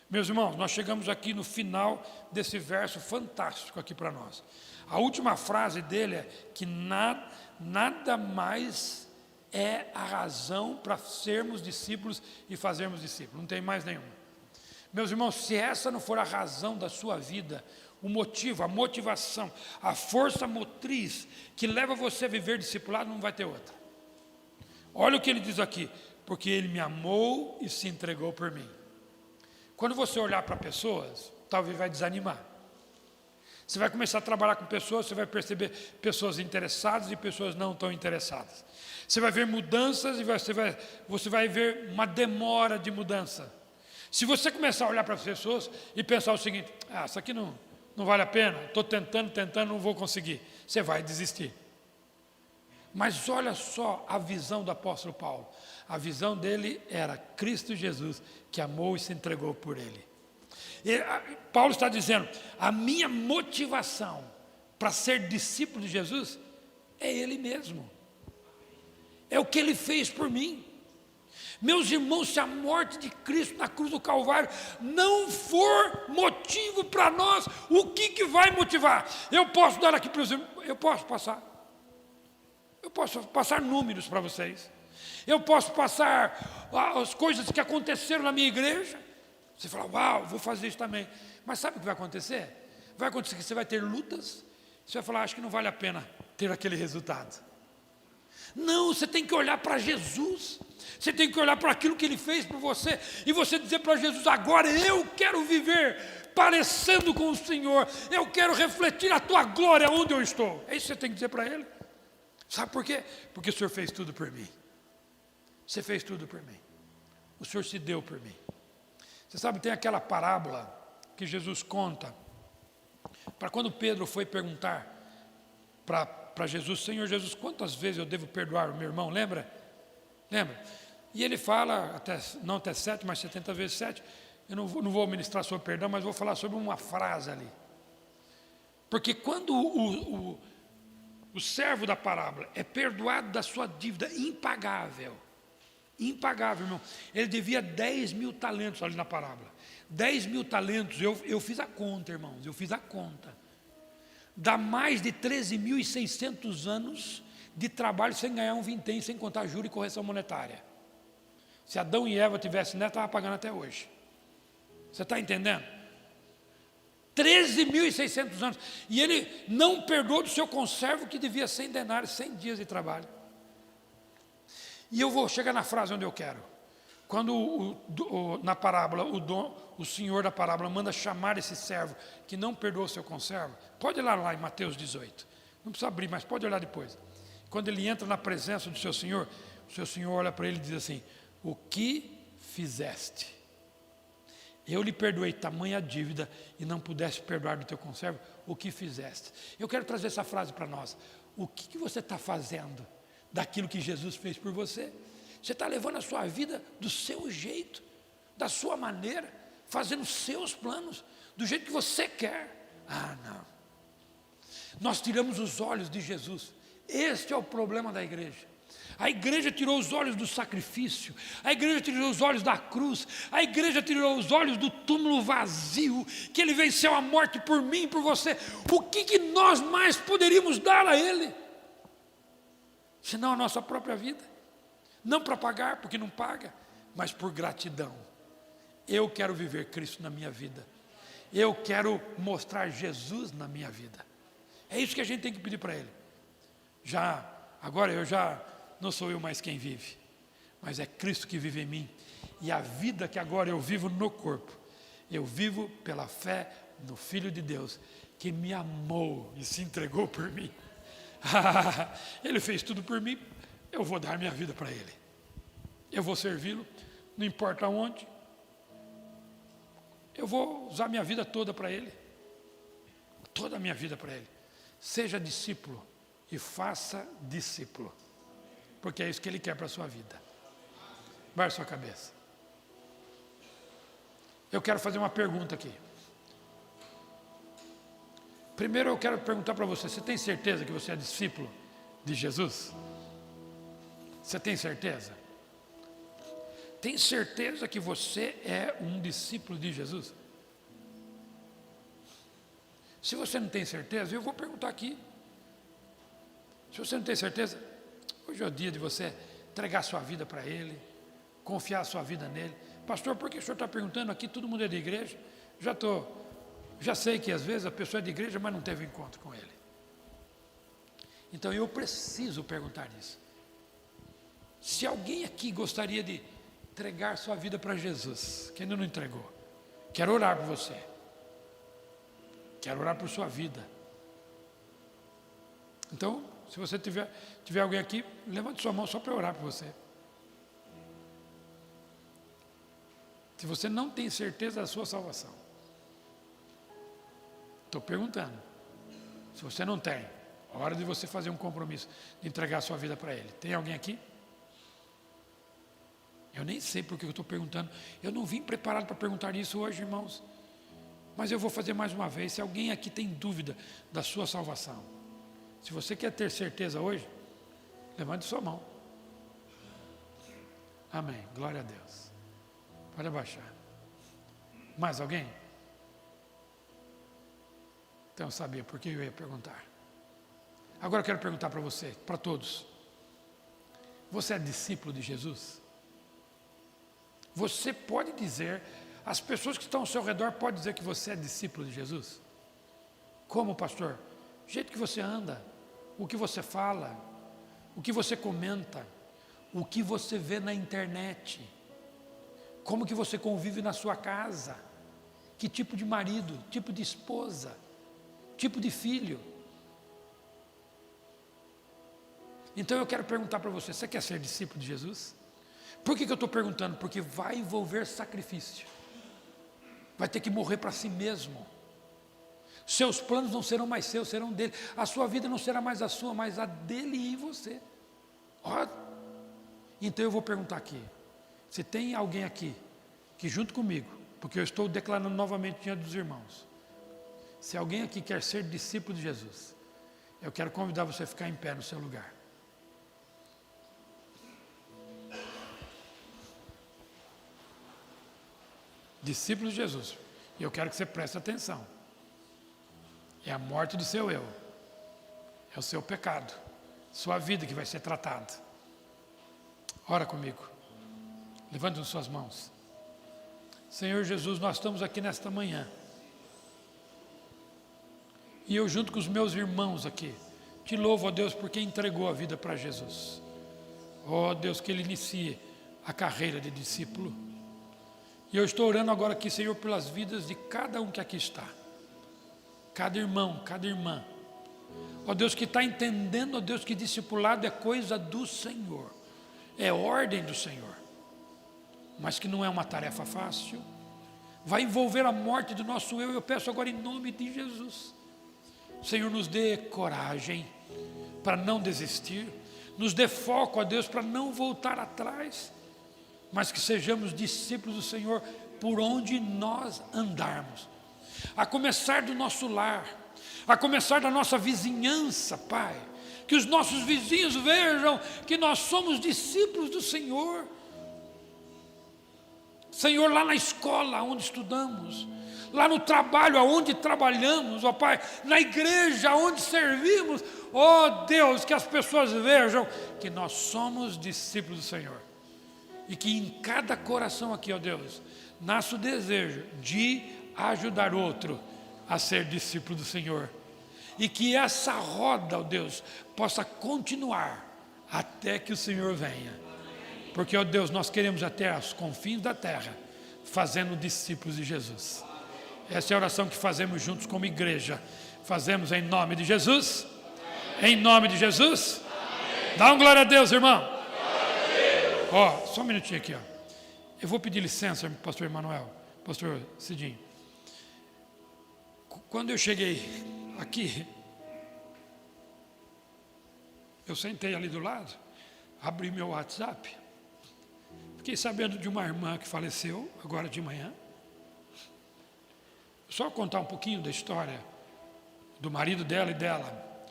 Meus irmãos, nós chegamos aqui no final desse verso fantástico aqui para nós. A última frase dele é que nada mais é a razão para sermos discípulos e fazermos discípulos. Não tem mais nenhuma. Meus irmãos, se essa não for a razão da sua vida, o motivo, a motivação, a força motriz que leva você a viver discipulado, não vai ter outra. Olha o que ele diz aqui: porque ele me amou e se entregou por mim. Quando você olhar para pessoas, talvez vai desanimar. Você vai começar a trabalhar com pessoas, você vai perceber pessoas interessadas e pessoas não tão interessadas. Você vai ver mudanças e você vai ver uma demora de mudança. Se você começar a olhar para as pessoas e pensar o seguinte: isso aqui não vale a pena, estou tentando, não vou conseguir, você vai desistir. Mas olha só a visão do apóstolo Paulo. A visão dele era Cristo Jesus, que amou e se entregou por ele. Paulo está dizendo: a minha motivação para ser discípulo de Jesus é Ele mesmo. É o que Ele fez por mim. Meus irmãos, se a morte de Cristo na cruz do Calvário não for motivo para nós, o que vai motivar? Eu posso dar aqui para os irmãos, eu posso passar números para vocês. Eu posso passar as coisas que aconteceram na minha igreja. Você fala: uau, vou fazer isso também. Mas sabe o que vai acontecer? Vai acontecer que você vai ter lutas. Você vai falar: acho que não vale a pena ter aquele resultado. Não, você tem que olhar para Jesus. Você tem que olhar para aquilo que Ele fez por você. E você dizer para Jesus: agora eu quero viver parecendo com o Senhor. Eu quero refletir a Tua glória onde eu estou. É isso que você tem que dizer para Ele. Sabe por quê? Porque o Senhor fez tudo por mim. Você fez tudo por mim. O Senhor se deu por mim. Você sabe, tem aquela parábola que Jesus conta para quando Pedro foi perguntar para Jesus: Senhor Jesus, quantas vezes eu devo perdoar o meu irmão? Lembra? E ele fala, não até 7, mas 70 vezes 7. Eu não vou ministrar sobre perdão, mas vou falar sobre uma frase ali. Porque quando o servo da parábola é perdoado da sua dívida impagável, irmão. Ele devia 10 mil talentos ali na parábola. 10 mil talentos, eu fiz a conta, irmãos, Dá mais de 13.600 anos de trabalho sem ganhar um vintém, sem contar juros e correção monetária. Se Adão e Eva tivessem neto, estava pagando até hoje. Você está entendendo? 13.600 anos. E ele não perdoou do seu conservo que devia 100 denários, 100 dias de trabalho. E eu vou chegar na frase onde eu quero. Quando na parábola, o senhor da parábola manda chamar esse servo que não perdoou o seu conservo, pode olhar lá em Mateus 18. Não precisa abrir, mas pode olhar depois. Quando ele entra na presença do seu senhor, o seu senhor olha para ele e diz assim: o que fizeste? Eu lhe perdoei tamanha dívida e não pudeste perdoar do teu conservo, o que fizeste? Eu quero trazer essa frase para nós. O que você está fazendo daquilo que Jesus fez por você? Você está levando a sua vida do seu jeito, da sua maneira, fazendo os seus planos, do jeito que você quer. Não. Nós tiramos os olhos de Jesus. Este é o problema da igreja. A igreja tirou os olhos do sacrifício, a igreja tirou os olhos da cruz, a igreja tirou os olhos do túmulo vazio, que Ele venceu a morte por mim e por você. O que nós mais poderíamos dar a Ele? Senão a nossa própria vida. Não para pagar, porque não paga, mas por gratidão. Eu quero viver Cristo na minha vida. Eu quero mostrar Jesus na minha vida. É isso que a gente tem que pedir para Ele. Agora eu já não sou eu mais quem vive, mas é Cristo que vive em mim. E a vida que agora eu vivo no corpo, eu vivo pela fé no Filho de Deus, que me amou e se entregou por mim. Ele fez tudo por mim. Eu vou dar minha vida para Ele. Eu vou servi-lo, não importa onde. Eu vou usar minha vida toda para Ele. Toda a minha vida para Ele. Seja discípulo e faça discípulo. Porque é isso que Ele quer para a sua vida. Baixe sua cabeça. Eu quero fazer uma pergunta aqui. Primeiro eu quero perguntar para você: você tem certeza que você é discípulo de Jesus? Você tem certeza? tem certeza que você é um discípulo de Jesus? Se você não tem certeza, eu vou perguntar aqui. Se você não tem certeza, hoje é o dia de você entregar sua vida para Ele, confiar a sua vida nele. Pastor, por que o senhor está perguntando aqui? Todo mundo é de igreja? Já sei que às vezes a pessoa é de igreja, mas não teve encontro com Ele. Então eu preciso perguntar isso. Se alguém aqui gostaria de entregar sua vida para Jesus, que ainda não entregou, quero orar por você. Quero orar por sua vida. Então, se você tiver alguém aqui, levante sua mão só para orar por você. Se você não tem certeza da sua salvação, estou perguntando. Se você não tem, é hora de você fazer um compromisso de entregar a sua vida para Ele. Tem alguém aqui? Eu nem sei porque eu estou perguntando. Eu não vim preparado para perguntar isso hoje, irmãos. Mas eu vou fazer mais uma vez. Se alguém aqui tem dúvida da sua salvação, se você quer ter certeza hoje, levante sua mão. Amém. Glória a Deus. Pode abaixar. Mais alguém? Então eu sabia por que eu ia perguntar. Agora eu quero perguntar para você, para todos. Você é discípulo de Jesus? Você pode dizer, as pessoas que estão ao seu redor podem dizer que você é discípulo de Jesus? Como, pastor? O jeito que você anda, o que você fala, o que você comenta, o que você vê na internet, como que você convive na sua casa, que tipo de marido, tipo de esposa, tipo de filho. Então eu quero perguntar para você, você quer ser discípulo de Jesus? Por que eu estou perguntando? Porque vai envolver sacrifício. Vai ter que morrer para si mesmo. Seus planos não serão mais seus, serão dele. A sua vida não será mais a sua, mas a dele e você. Ó, então eu vou perguntar aqui. Se tem alguém aqui que junto comigo, porque eu estou declarando novamente diante dos irmãos, se alguém aqui quer ser discípulo de Jesus, eu quero convidar você a ficar em pé no seu lugar. Discípulo de Jesus. E eu quero que você preste atenção. É a morte do seu eu. É o seu pecado. Sua vida que vai ser tratada. Ora comigo. Levante as suas mãos. Senhor Jesus, nós estamos aqui nesta manhã. E eu junto com os meus irmãos aqui, te louvo, ó Deus, porque entregou a vida para Jesus. Ó Deus, que Ele inicie a carreira de discípulo. E eu estou orando agora aqui, Senhor, pelas vidas de cada um que aqui está. Cada irmão, cada irmã. Ó Deus, que está entendendo, ó Deus, que discipulado é coisa do Senhor. É ordem do Senhor. Mas que não é uma tarefa fácil. Vai envolver a morte do nosso eu. Eu peço agora em nome de Jesus. Senhor, nos dê coragem para não desistir. Nos dê foco, ó Deus, para não voltar atrás. Mas que sejamos discípulos do Senhor por onde nós andarmos. A começar do nosso lar, a começar da nossa vizinhança, Pai. Que os nossos vizinhos vejam que nós somos discípulos do Senhor. Senhor, lá na escola onde estudamos, lá no trabalho aonde trabalhamos, ó Pai, na igreja onde servimos, ó Deus, que as pessoas vejam que nós somos discípulos do Senhor. E que em cada coração aqui, ó Deus, nasce o desejo de ajudar outro a ser discípulo do Senhor. E que essa roda, ó Deus, possa continuar até que o Senhor venha. Porque, ó Deus, nós queremos até os confins da terra, fazendo discípulos de Jesus. Essa é a oração que fazemos juntos como igreja. Fazemos em nome de Jesus. Em nome de Jesus. Dá um glória a Deus, irmão. Ó, só um minutinho aqui, ó. Eu vou pedir licença, pastor Emanuel, pastor Cidinho. Quando eu cheguei aqui, eu sentei ali do lado, abri meu WhatsApp, fiquei sabendo de uma irmã que faleceu agora de manhã. Só contar um pouquinho da história do marido dela e dela.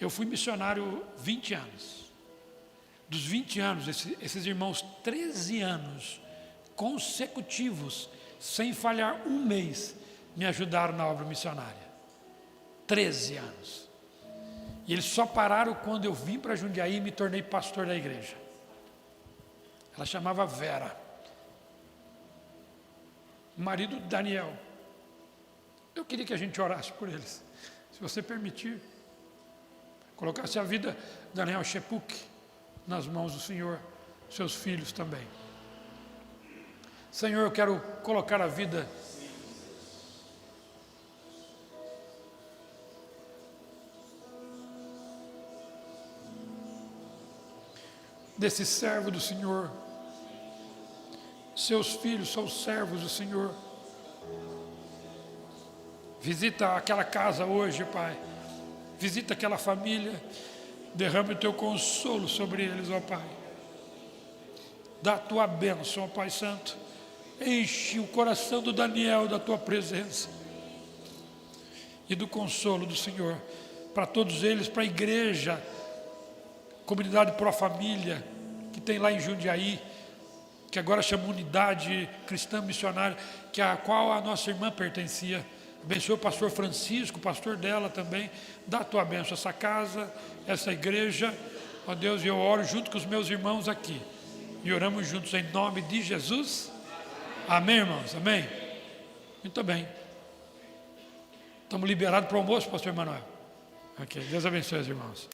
Eu fui missionário 20 anos. dos 20 anos, esses irmãos, 13 anos consecutivos, sem falhar um mês, me ajudaram na obra missionária. 13 anos. E eles só pararam quando eu vim para Jundiaí e me tornei pastor da igreja. Ela chamava Vera. O marido Daniel. Eu queria que a gente orasse por eles. Se você permitir, colocasse a vida de Daniel Shepuk nas mãos do Senhor, seus filhos também. Senhor, eu quero colocar a vida desse servo do Senhor. Seus filhos são servos do Senhor. Visita aquela casa hoje, Pai. Visita aquela família. Derrame o teu consolo sobre eles, ó Pai. Dá a tua bênção, ó Pai Santo. Enche o coração do Daniel da tua presença e do consolo do Senhor para todos eles, para a igreja, comunidade pró-família que tem lá em Jundiaí, que agora chama Unidade Cristã Missionária, que a qual a nossa irmã pertencia. Abençoa o pastor Francisco, o pastor dela também. Dá a tua bênção a essa casa, essa igreja. Ó Deus, eu oro junto com os meus irmãos aqui. E oramos juntos em nome de Jesus. Amém, irmãos? Amém? Muito bem. Estamos liberados para o almoço, pastor Emanuel? Ok, Deus abençoe os irmãos.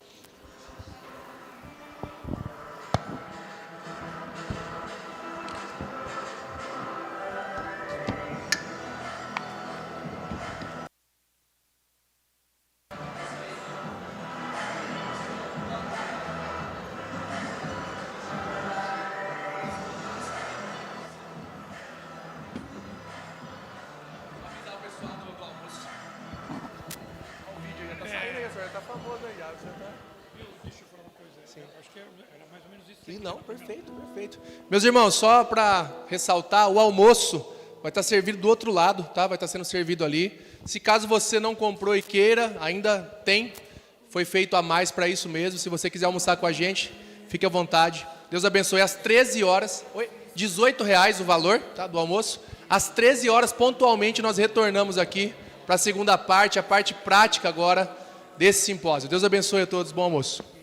Não, perfeito, perfeito. Meus irmãos, só para ressaltar, o almoço vai estar servido do outro lado, tá? Vai estar sendo servido ali. Se caso você não comprou e queira, ainda tem. Foi feito a mais para isso mesmo. Se você quiser almoçar com a gente, fique à vontade. Deus abençoe. Às 13 horas, R$18 o valor, tá, do almoço. Às 13 horas, pontualmente, nós retornamos aqui para a segunda parte, a parte prática agora desse simpósio. Deus abençoe a todos. Bom almoço.